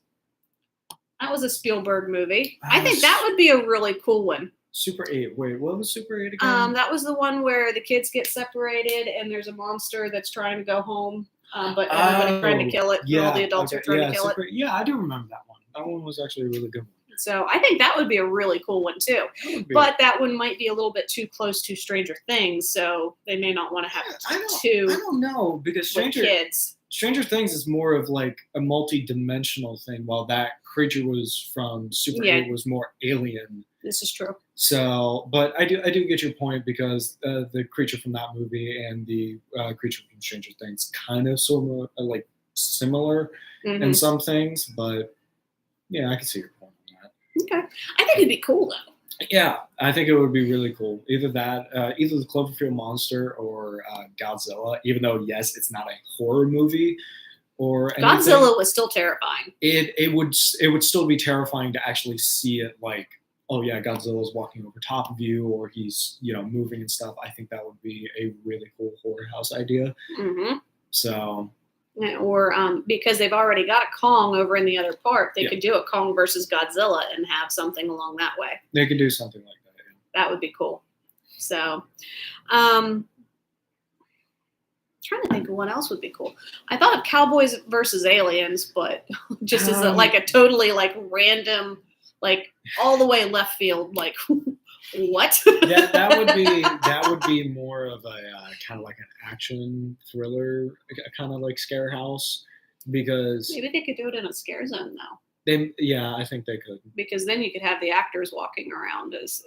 Speaker 1: That was a Spielberg movie. I think that would be a really cool one.
Speaker 2: Super 8. Wait, what was Super 8 again?
Speaker 1: That was the one where the kids get separated and there's a monster that's trying to go home, but everybody's trying to kill it. And all the adults are trying to kill it.
Speaker 2: Yeah, I do remember that one. That one was actually a really good one.
Speaker 1: So I think that would be a really cool one too. But that one might be a little bit too close to Stranger Things, so they may not want to have two.
Speaker 2: I don't know, because Stranger Things is more of like a multi-dimensional thing, while that creature was from Super 8 was more alien.
Speaker 1: This is true.
Speaker 2: So, but I do get your point, because the creature from that movie and the creature from Stranger Things kind of similar in some things, but yeah, I can see your point on that.
Speaker 1: Okay, I think it'd be cool though.
Speaker 2: Yeah, I think it would be really cool. Either that, either the Cloverfield monster or Godzilla. Even though, yes, it's not a horror movie or anything,
Speaker 1: Godzilla was still terrifying.
Speaker 2: It would still be terrifying to actually see it, like, oh yeah, Godzilla's walking over top of you, or he's moving and stuff. I think that would be a really cool horror house idea. So.
Speaker 1: Or because they've already got a Kong over in the other park, they could do a Kong versus Godzilla and have something along that way.
Speaker 2: They could do something like that. Yeah.
Speaker 1: That would be cool. So, trying to think of what else would be cool. I thought of Cowboys versus Aliens, but just as a totally random, all the way left field, what?
Speaker 2: Yeah, that would be more of a kind of like an action thriller, kind of like scare house, because
Speaker 1: maybe they could do it in a scare zone though.
Speaker 2: I think they could,
Speaker 1: because then you could have the actors walking around as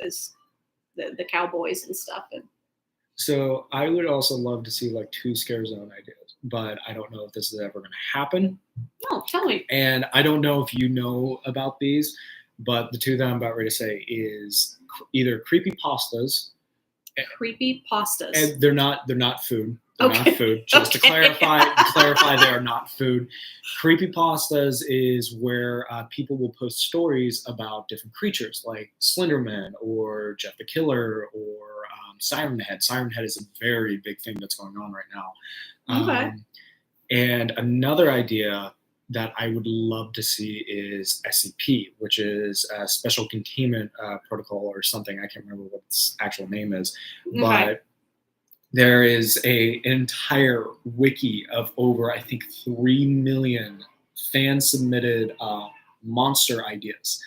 Speaker 1: the cowboys and stuff. And
Speaker 2: so I would also love to see 2 scare zone ideas, but I don't know if this is ever going to happen.
Speaker 1: No, tell me.
Speaker 2: And I don't know if you know about these, but the 2 that I'm about ready to say is either creepy pastas.
Speaker 1: Creepy pastas.
Speaker 2: And they're not food. They're not food. Just to clarify, they are not food. Creepy pastas is where people will post stories about different creatures, like Slenderman or Jeff the Killer or Siren Head. Siren Head is a very big thing that's going on right now.
Speaker 1: Okay.
Speaker 2: And another idea that I would love to see is SCP, which is a Special Containment Protocol or something. I can't remember what its actual name is. But there is an entire wiki of over, I think, 3 million fan-submitted monster ideas.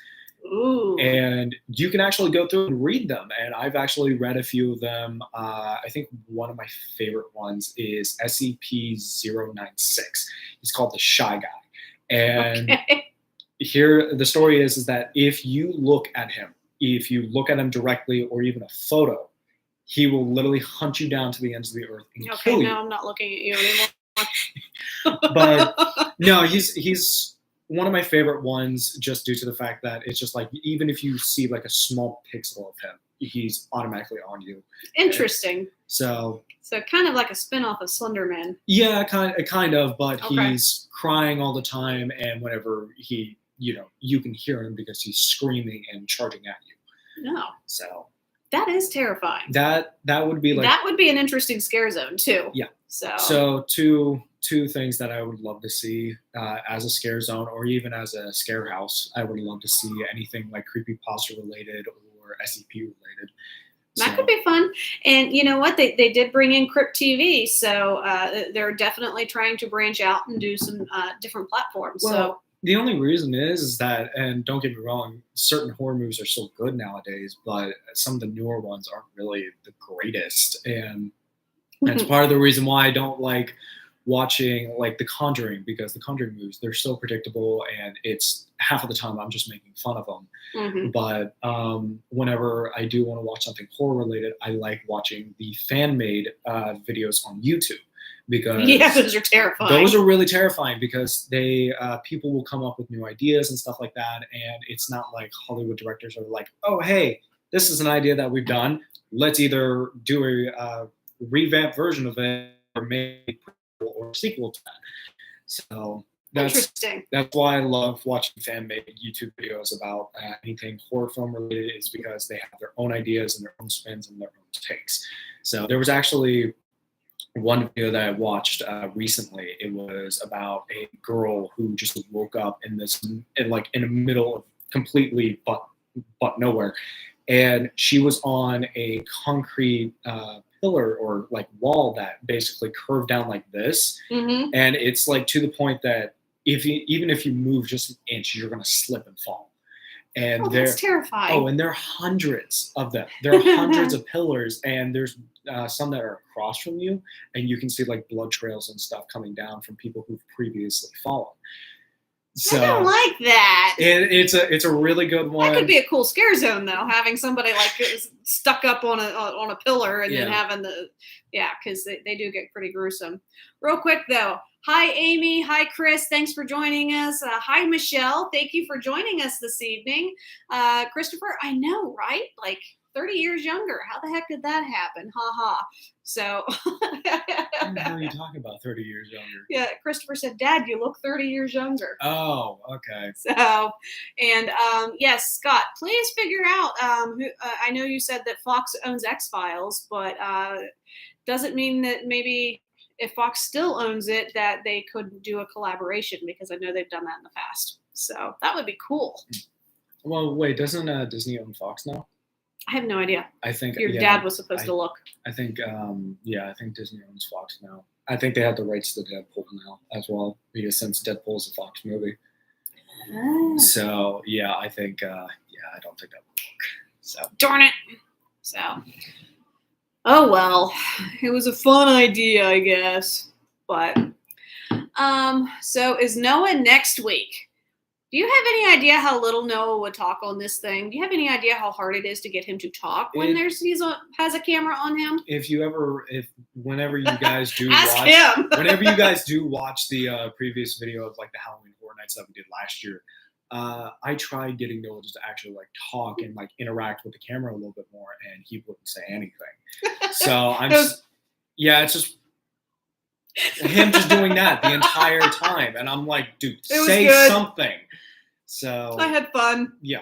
Speaker 1: Ooh.
Speaker 2: And you can actually go through and read them. And I've actually read a few of them. I think one of my favorite ones is SCP-096. He's called the Shy Guy. And
Speaker 1: Okay.
Speaker 2: here the story is that if you look at him, if you look at him directly or even a photo, he will literally hunt you down to the ends of the earth and
Speaker 1: Okay,
Speaker 2: kill you.
Speaker 1: now I'm not looking at you anymore.
Speaker 2: But no, he's one of my favorite ones just due to the fact that it's just like even if you see like a small pixel of him, he's automatically on you.
Speaker 1: Interesting.
Speaker 2: So
Speaker 1: kind of like a spin-off of Slender Man.
Speaker 2: yeah, kind of, but
Speaker 1: Okay.
Speaker 2: he's crying all the time, and whenever he, you can hear him because he's screaming and charging at you.
Speaker 1: No.
Speaker 2: So
Speaker 1: that is terrifying.
Speaker 2: That would be like
Speaker 1: that would be an interesting scare zone too.
Speaker 2: Yeah.
Speaker 1: So
Speaker 2: two things that I would love to see as a scare zone or even as a scare house. I would love to see anything like creepypasta related or SCP related.
Speaker 1: That could be fun. And you know what? They did bring in Crypt TV, so they're definitely trying to branch out and do some different platforms.
Speaker 2: Well,
Speaker 1: so
Speaker 2: the only reason is that, and don't get me wrong, certain horror movies are so good nowadays, but some of the newer ones aren't really the greatest. And that's part of the reason why I don't like watching like The Conjuring, because The Conjuring movies, they're so predictable and it's half of the time I'm just making fun of them.
Speaker 1: Mm-hmm.
Speaker 2: But whenever I do want to watch something horror related, I like watching the fan made videos on YouTube. Because
Speaker 1: those are terrifying.
Speaker 2: Those are really terrifying because they people will come up with new ideas and stuff like that, and it's not like Hollywood directors are like, oh hey, this is an idea that we've done. Let's either do a revamped version of it or make a or sequel to that. So that's why I love watching fan-made YouTube videos about anything horror film related, is because they have their own ideas and their own spins and their own takes. So there was actually one video that I watched recently. It was about a girl who just woke up in the middle of completely but nowhere, and she was on a concrete pillar or like wall that basically curved down like this, and it's like to the point that even if you move just an inch, you're gonna slip and fall. And
Speaker 1: that's terrifying.
Speaker 2: Oh, and there are hundreds of them. There are hundreds of pillars, and there's some that are across from you, and you can see like blood trails and stuff coming down from people who've previously fallen. So
Speaker 1: I don't like that.
Speaker 2: It's a really good one.
Speaker 1: That could be a cool scare zone though, having somebody like stuck up on a pillar and then having because they do get pretty gruesome. Real quick though. Hi, Amy. Hi, Chris. Thanks for joining us. Hi, Michelle. Thank you for joining us this evening. Christopher, I know, right? Like 30 years younger. How the heck did that happen? Ha ha. So.
Speaker 2: How are you talking about 30 years younger?
Speaker 1: Yeah, Christopher said, Dad, you look 30 years younger.
Speaker 2: Oh, okay.
Speaker 1: So, and yes, Scott, please figure out who. I know you said that Fox owns X-Files, but doesn't mean that maybe if Fox still owns it, that they could do a collaboration, because I know they've done that in the past. So that would be cool.
Speaker 2: Well, wait, doesn't Disney own Fox now?
Speaker 1: I have no idea.
Speaker 2: I think
Speaker 1: your dad was supposed to look.
Speaker 2: I think I think Disney owns Fox now. I think they have the rights to Deadpool now as well, because since Deadpool is a Fox movie. Oh. So yeah, I think I don't think that would work. So
Speaker 1: darn it. So. Oh, well, it was a fun idea, I guess. But, so is Noah next week? Do you have any idea how little Noah would talk on this thing? Do you have any idea how hard it is to get him to talk when has a camera on him?
Speaker 2: Whenever you guys do whenever you guys do watch the previous video of like the Halloween Horror Nights that we did last year, I tried getting Noah just to actually like talk and like interact with the camera a little bit more, and he wouldn't say anything. So it's just him just doing that the entire time, and I'm like, dude, say something. So
Speaker 1: I had fun.
Speaker 2: Yeah.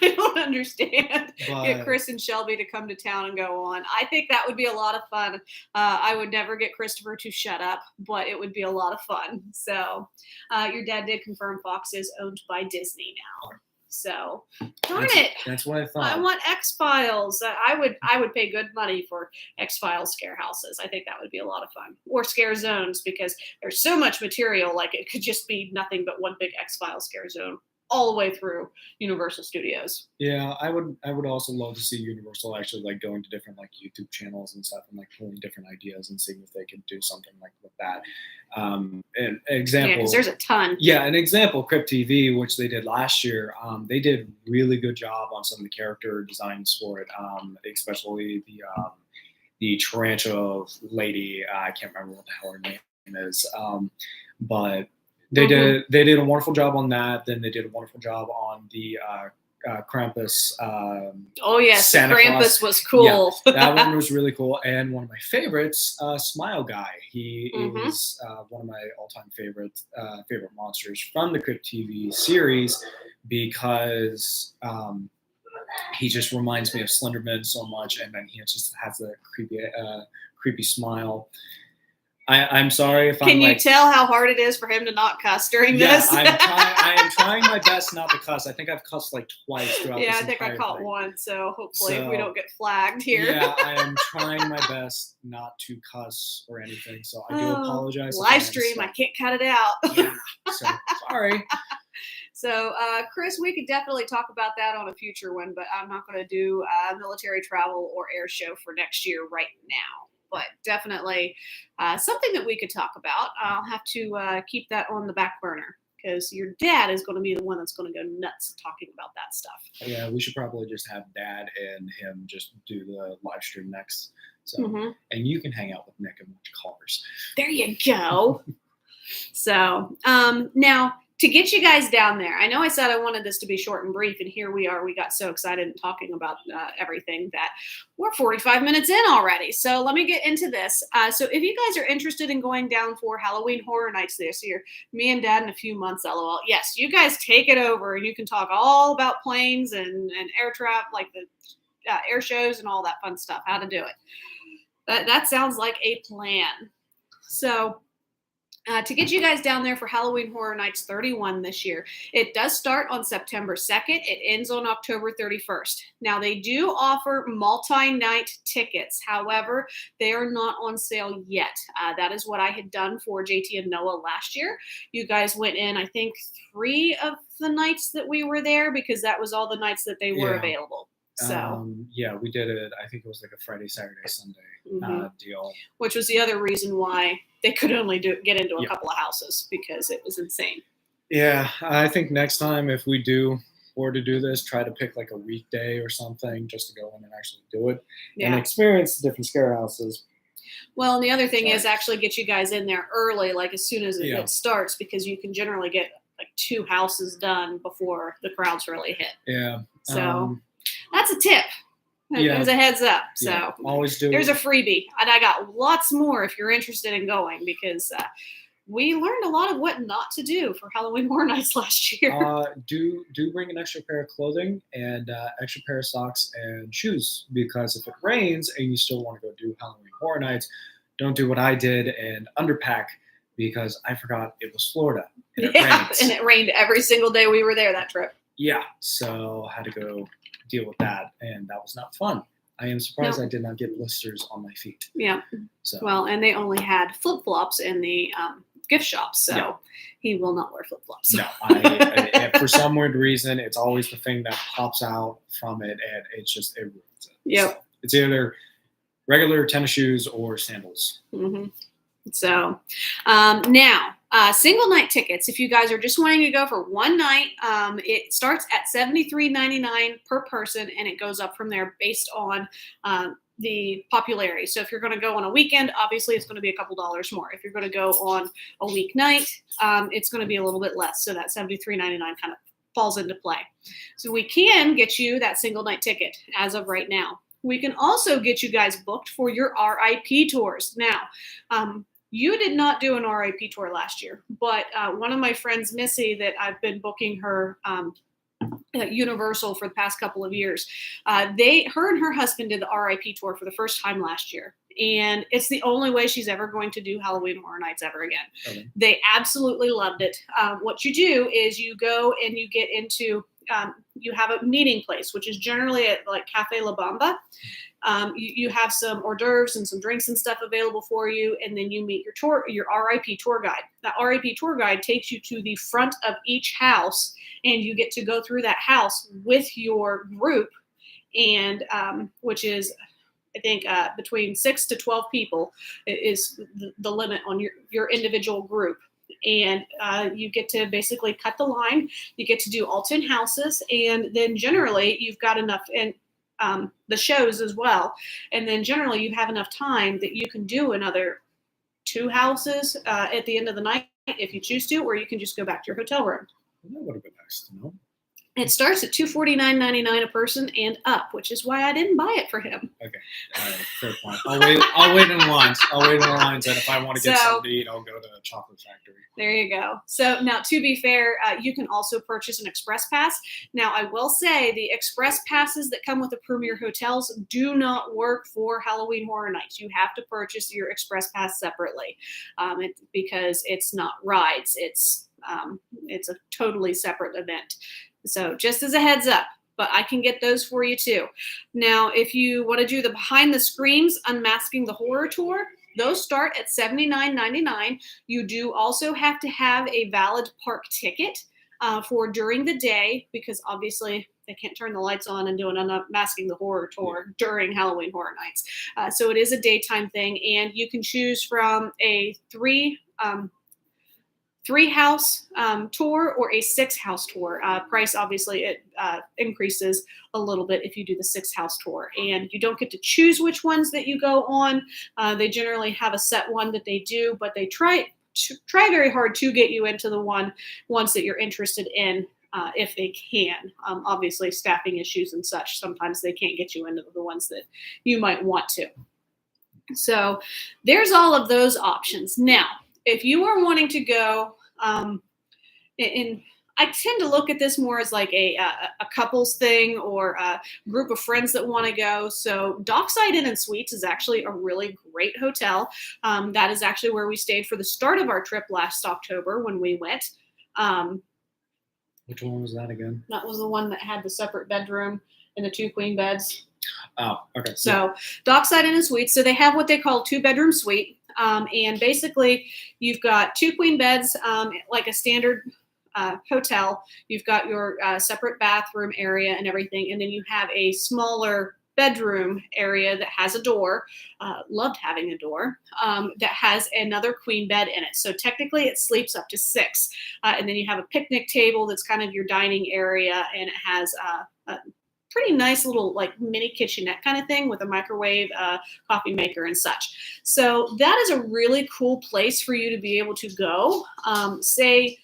Speaker 1: I don't understand. Get Chris and Shelby to come to town and go on. I think that would be a lot of fun. I would never get Christopher to shut up, but it would be a lot of fun. So your dad did confirm Fox is owned by Disney now. So darn it.
Speaker 2: That's what I thought.
Speaker 1: I want X-Files. I would pay good money for X-Files scare houses. I think that would be a lot of fun. Or scare zones, because there's so much material. Like it could just be nothing but one big X-Files scare zone. all the way through Universal Studios.
Speaker 2: Yeah, I would also love to see Universal actually like going to different like YouTube channels and stuff and like pulling different ideas and seeing if they can do something like with that. An
Speaker 1: Yeah,
Speaker 2: example,
Speaker 1: because there's a ton.
Speaker 2: yeah, an example, Crypt TV, which they did last year. They did really good job on some of the character designs for it, especially the tarantula lady. I can't remember what the hell her name is, but they did a wonderful job on that. Then they did a wonderful job on the Krampus.
Speaker 1: Oh yes,
Speaker 2: Santa
Speaker 1: Krampus
Speaker 2: Claus.
Speaker 1: was cool.
Speaker 2: Yeah, that one was really cool. And one of my favorites, Smile Guy. He
Speaker 1: Mhm.
Speaker 2: is one of my all-time favorite monsters from the Crypt TV series because he just reminds me of Slenderman so much, and then he just has a creepy smile. I'm sorry if
Speaker 1: Can
Speaker 2: I'm
Speaker 1: you
Speaker 2: like,
Speaker 1: tell how hard it is for him to not cuss during
Speaker 2: yeah,
Speaker 1: this?
Speaker 2: I am trying my best not to cuss. I think I've cussed like twice throughout
Speaker 1: Yeah,
Speaker 2: this
Speaker 1: I think I
Speaker 2: entire
Speaker 1: caught
Speaker 2: thing.
Speaker 1: one, so hopefully we
Speaker 2: So,
Speaker 1: don't get flagged here.
Speaker 2: Yeah, I am trying my best not to cuss or anything, so I do apologize. if I
Speaker 1: Live
Speaker 2: am
Speaker 1: stream, I
Speaker 2: stuck.
Speaker 1: can't cut it out.
Speaker 2: Yeah, so sorry.
Speaker 1: So, Chris, we could definitely talk about that on a future one, but I'm not going to do military travel or air show for next year right now. But definitely something that we could talk about. I'll have to keep that on the back burner because your dad is going to be the one that's going to go nuts talking about that stuff.
Speaker 2: Yeah, we should probably just have Dad and him just do the live stream next. So,
Speaker 1: Mhm.
Speaker 2: and you can hang out with Nick and watch Cars.
Speaker 1: There you go. So now to get you guys down there, I know I said I wanted this to be short and brief, and here we are. We got so excited and talking about everything that we're 45 minutes in already. So let me get into this. So if you guys are interested in going down for Halloween Horror Nights this year, me and Dad in a few months, LOL. Yes, you guys take it over, and you can talk all about planes and air trap, like the air shows and all that fun stuff, how to do it. That sounds like a plan. So to get you guys down there for Halloween Horror Nights 31 this year, it does start on September 2nd. It ends on October 31st. Now, they do offer multi-night tickets. However, they are not on sale yet. That is what I had done for JT and Noah last year. You guys went in, I think, 3 of the nights that we were there because that was all the nights that they were
Speaker 2: Yeah.
Speaker 1: available. So,
Speaker 2: yeah, we did it. I think it was like a Friday, Saturday, Sunday deal.
Speaker 1: Which was the other reason why they could only get into a couple of houses because it was insane.
Speaker 2: Yeah, I think next time if we were to do this, try to pick like a weekday or something just to go in and actually do it and experience the different scare houses.
Speaker 1: Well, and the other thing is actually get you guys in there early, like as soon as it starts, because you can generally get like 2 houses done before the crowds really hit.
Speaker 2: Yeah.
Speaker 1: So that's a tip. As a heads up. So
Speaker 2: always do.
Speaker 1: There's a freebie. And I got lots more if you're interested in going because we learned a lot of what not to do for Halloween Horror Nights last year.
Speaker 2: Do bring an extra pair of clothing and extra pair of socks and shoes because if it rains and you still want to go do Halloween Horror Nights, don't do what I did and underpack because I forgot it was Florida and it rains.
Speaker 1: And it rained every single day we were there that trip.
Speaker 2: Yeah, so I had to go deal with that, and that was not fun. I am surprised I did not get blisters on my feet.
Speaker 1: Yeah.
Speaker 2: So.
Speaker 1: Well, and they only had flip-flops in the gift shop, so he will not wear flip-flops.
Speaker 2: No, I for some weird reason, it's always the thing that pops out from it, and it ruins it.
Speaker 1: Yep.
Speaker 2: So it's either regular tennis shoes or sandals.
Speaker 1: Mm-hmm. So now, single night tickets, if you guys are just wanting to go for one night, it starts at $73.99 per person, and it goes up from there based on the popularity. So if you're going to go on a weekend, obviously it's going to be a couple dollars more. If you're going to go on a weeknight, it's going to be a little bit less. So that $73.99 kind of falls into play. So we can get you that single night ticket as of right now. We can also get you guys booked for your RIP tours. Now, you did not do an RIP tour last year, but one of my friends, Missy, that I've been booking her at Universal for the past couple of years, her and her husband did the RIP tour for the first time last year. And it's the only way she's ever going to do Halloween Horror Nights ever again. Okay. They absolutely loved it. What you do is you go and you get into you have a meeting place, which is generally at like Cafe La Bamba. You have some hors d'oeuvres and some drinks and stuff available for you, and then you meet your RIP tour guide. That RIP tour guide takes you to the front of each house, and you get to go through that house with your group, and which is, I think, between 6 to 12 people is the limit on your individual group. And you get to basically cut the line. You get to do all 10 houses, and then generally you've got enough, and the shows as well. And then generally you have enough time that you can do another 2 houses at the end of the night if you choose to, or you can just go back to your hotel room.
Speaker 2: That would have been nice to know.
Speaker 1: It starts at $249.99 a person and up, which is why I didn't buy it for him.
Speaker 2: Okay, fair point. I'll wait in lines. And if I want to get something to eat, I'll go to the chocolate factory.
Speaker 1: There you go. So now, to be fair, you can also purchase an express pass. Now, I will say the express passes that come with the Premier hotels do not work for Halloween Horror Nights. You have to purchase your express pass separately, because it's not rides. It's a totally separate event. So just as a heads up, but I can get those for you too. Now, if you want to do the behind the screens Unmasking the Horror Tour, those start at $79.99. You do also have to have a valid park ticket for during the day, because obviously they can't turn the lights on and do an Unmasking the Horror Tour during Halloween Horror Nights. So it is a daytime thing, and you can choose from a three house tour or a 6 house tour. Price, obviously, it increases a little bit if you do the 6 house tour. And you don't get to choose which ones that you go on. They generally have a set one that they do, but they try very hard to get you into the ones that you're interested in, if they can. Obviously, staffing issues and such, sometimes they can't get you into the ones that you might want to. So there's all of those options. Now, if you are wanting to go, and I tend to look at this more as like a couples thing, or a group of friends that want to go. So Dockside Inn and Suites is actually a really great hotel. That is actually where we stayed for the start of our trip last October when we went.
Speaker 2: Which one was that again?
Speaker 1: That was the one that had the separate bedroom and the 2 queen beds.
Speaker 2: Oh, okay.
Speaker 1: So Dockside Inn and Suites. So they have what they call 2-bedroom suite. And basically you've got 2 queen beds, like a standard hotel. You've got your separate bathroom area and everything. And then you have a smaller bedroom area that has a door. Loved having a door, that has another queen bed in it. So technically it sleeps up to 6. And then you have a picnic table that's kind of your dining area, and it has a pretty nice little like mini kitchenette kind of thing with a microwave, coffee maker and such. So that is a really cool place for you to be able to go. Say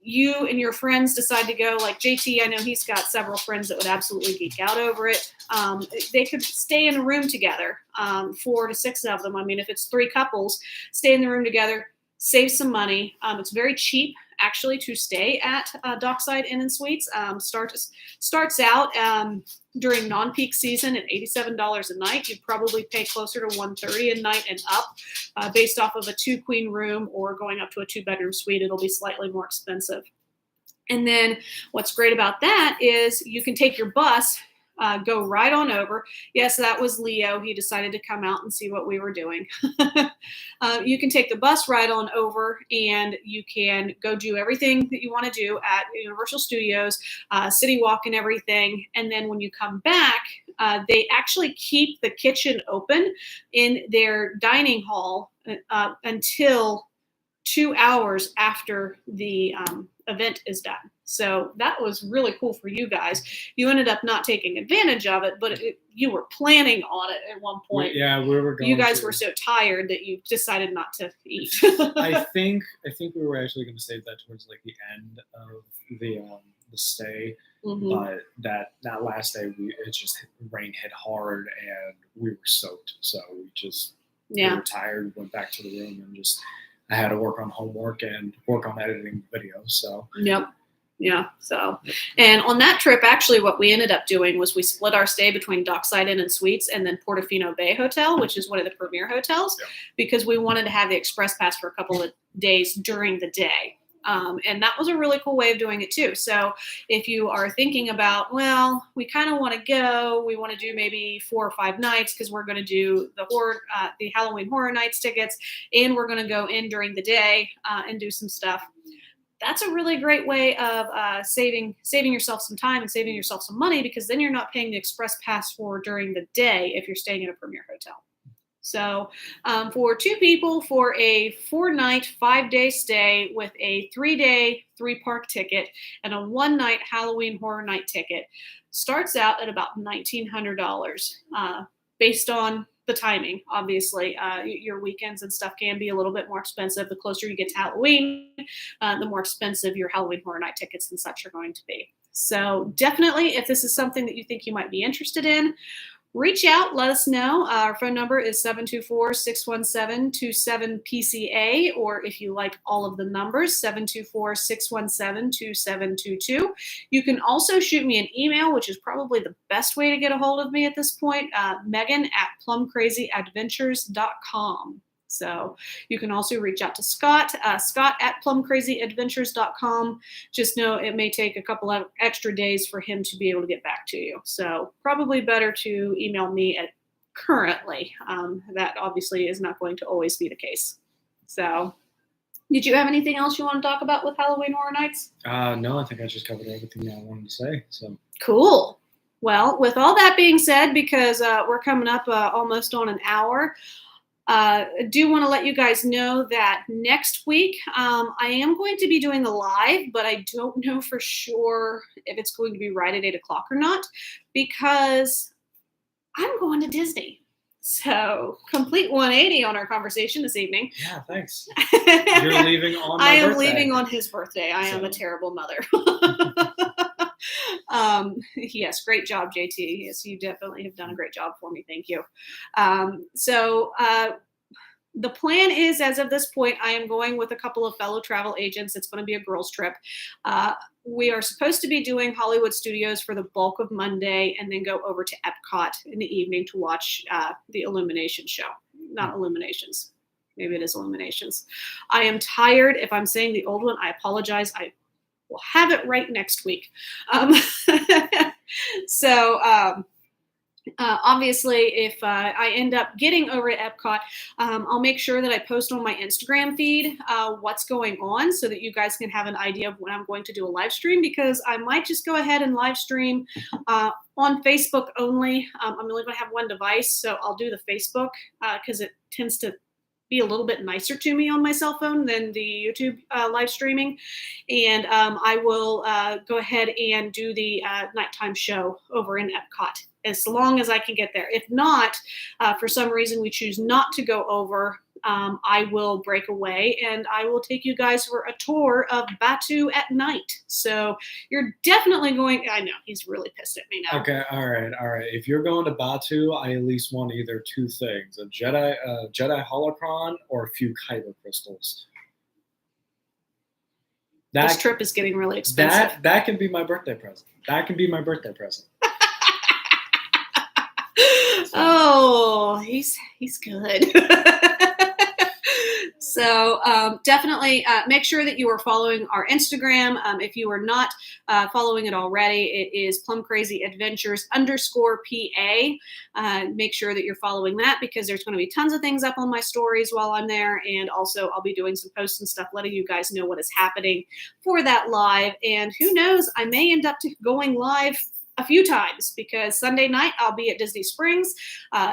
Speaker 1: you and your friends decide to go, like JT, I know he's got several friends that would absolutely geek out over it. They could stay in a room together, 4 to 6 of them. I mean, if it's 3 couples, stay in the room together, save some money. It's very cheap actually to stay at Dockside Inn and Suites. Starts out during non-peak season at $87 a night. You'd probably pay closer to $130 a night and up, based off of a 2 queen room, or going up to a 2-bedroom suite. It'll be slightly more expensive. And then what's great about that is you can take your bus, go right on over. Yes, that was Leo. He decided to come out and see what we were doing. You can take the bus right on over, and you can go do everything that you want to do at Universal Studios, City Walk and everything. And then when you come back, they actually keep the kitchen open in their dining hall until 2 hours after the event is done. So that was really cool for you guys. You ended up not taking advantage of it, but you were planning on it at one point.
Speaker 2: We were going.
Speaker 1: You guys were so tired that you decided not to eat.
Speaker 2: I think we were actually going to save that towards like the end of the stay.
Speaker 1: Mm-hmm.
Speaker 2: But that last day, rain hit hard and we were soaked. So we were tired, went back to the room, and I had to work on homework and work on editing videos. So
Speaker 1: yep. Yeah. So, and on that trip, actually, what we ended up doing was we split our stay between Dockside Inn and Suites and then Portofino Bay Hotel, which is one of the premier hotels, because we wanted to have the express pass for a couple of days during the day. And that was a really cool way of doing it too. So if you are thinking about, well, we kind of want to go, we want to do maybe 4 or 5 nights because we're going to do the Halloween Horror Nights tickets, and we're going to go in during the day and do some stuff. That's a really great way of saving yourself some time and saving yourself some money, because then you're not paying the express pass for during the day if you're staying in a premier hotel. So for 2 people, for a 4-night, 5-day stay with a 3-day, 3-park ticket and a 1-night Halloween Horror Night ticket, starts out at about $1,900 based on the timing. Obviously, your weekends and stuff can be a little bit more expensive. The closer you get to Halloween, the more expensive your Halloween Horror Night tickets and such are going to be. So definitely, if this is something that you think you might be interested in, reach out, let us know. Our phone number is 724-617-27PCA, or if you like all of the numbers, 724-617-2722. You can also shoot me an email, which is probably the best way to get a hold of me at this point, Megan@plumcrazyadventures.com. So you can also reach out to Scott, Scott@plumcrazyadventures.com. Just know it may take a couple of extra days for him to be able to get back to you. So probably better to email me at currently. That obviously is not going to always be the case. So did you have anything else you want to talk about with Halloween Horror Nights?
Speaker 2: No, I think I just covered everything I wanted to say. So
Speaker 1: cool. Well, with all that being said, because we're coming up almost on an hour, I do want to let you guys know that next week I am going to be doing a live, but I don't know for sure if it's going to be right at 8 o'clock or not, because I'm going to Disney. So complete 180 on our conversation this evening.
Speaker 2: Yeah, thanks. You're leaving on my birthday.
Speaker 1: I am leaving on his birthday. I am a terrible mother. Yes, great job, JT. Yes, you definitely have done a great job for me. Thank you. The plan is, as of this point, I am going with a couple of fellow travel agents. It's going to be a girls' trip. We are supposed to be doing Hollywood Studios for the bulk of Monday, and then go over to Epcot in the evening to watch the Illumination show. Not Illuminations. Maybe it is Illuminations. I am tired. If I'm saying the old one, I apologize. I will have it right next week. Obviously, if I end up getting over to Epcot, I'll make sure that I post on my Instagram feed what's going on, so that you guys can have an idea of when I'm going to do a live stream, because I might just go ahead and live stream on Facebook only. I'm only going to have one device, so I'll do the Facebook because it tends to be a little bit nicer to me on my cell phone than the YouTube live streaming. And I will go ahead and do the nighttime show over in Epcot as long as I can get there. If not, for some reason we choose not to go over, I will break away and I will take you guys for a tour of Batu at night. So you're definitely going, I know, he's really pissed at me now.
Speaker 2: Okay, all right. If you're going to Batu, I at least want either 2 things, a Jedi holocron or a few kyber crystals.
Speaker 1: This trip is getting really expensive.
Speaker 2: That can be my birthday present.
Speaker 1: Oh, he's good. So definitely make sure that you are following our Instagram. If you are not following it already, it is plumcrazyadventures_PA. Make sure that you're following that, because there's going to be tons of things up on my stories while I'm there. And also I'll be doing some posts and stuff, letting you guys know what is happening for that live. And who knows, I may end up going live a few times, because Sunday night I'll be at Disney Springs.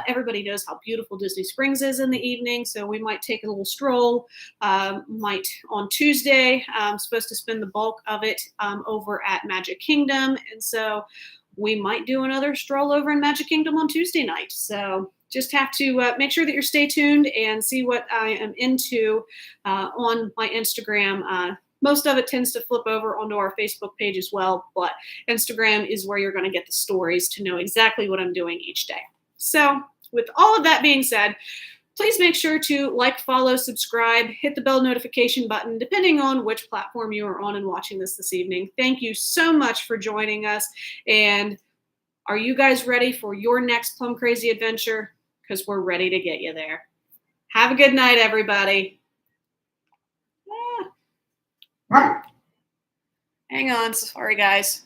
Speaker 1: Everybody knows how beautiful Disney Springs is in the evening, so we might take a little stroll. Might on Tuesday, I'm supposed to spend the bulk of it over at Magic Kingdom, and so we might do another stroll over in Magic Kingdom on Tuesday night. So just have to make sure that you're stay tuned and see what I am into on my Instagram. Most of it tends to flip over onto our Facebook page as well, but Instagram is where you're going to get the stories to know exactly what I'm doing each day. So with all of that being said, please make sure to like, follow, subscribe, hit the bell notification button, depending on which platform you are on and watching this evening. Thank you so much for joining us. And are you guys ready for your next Plum Crazy adventure? Because we're ready to get you there. Have a good night, everybody. Hang on, sorry guys.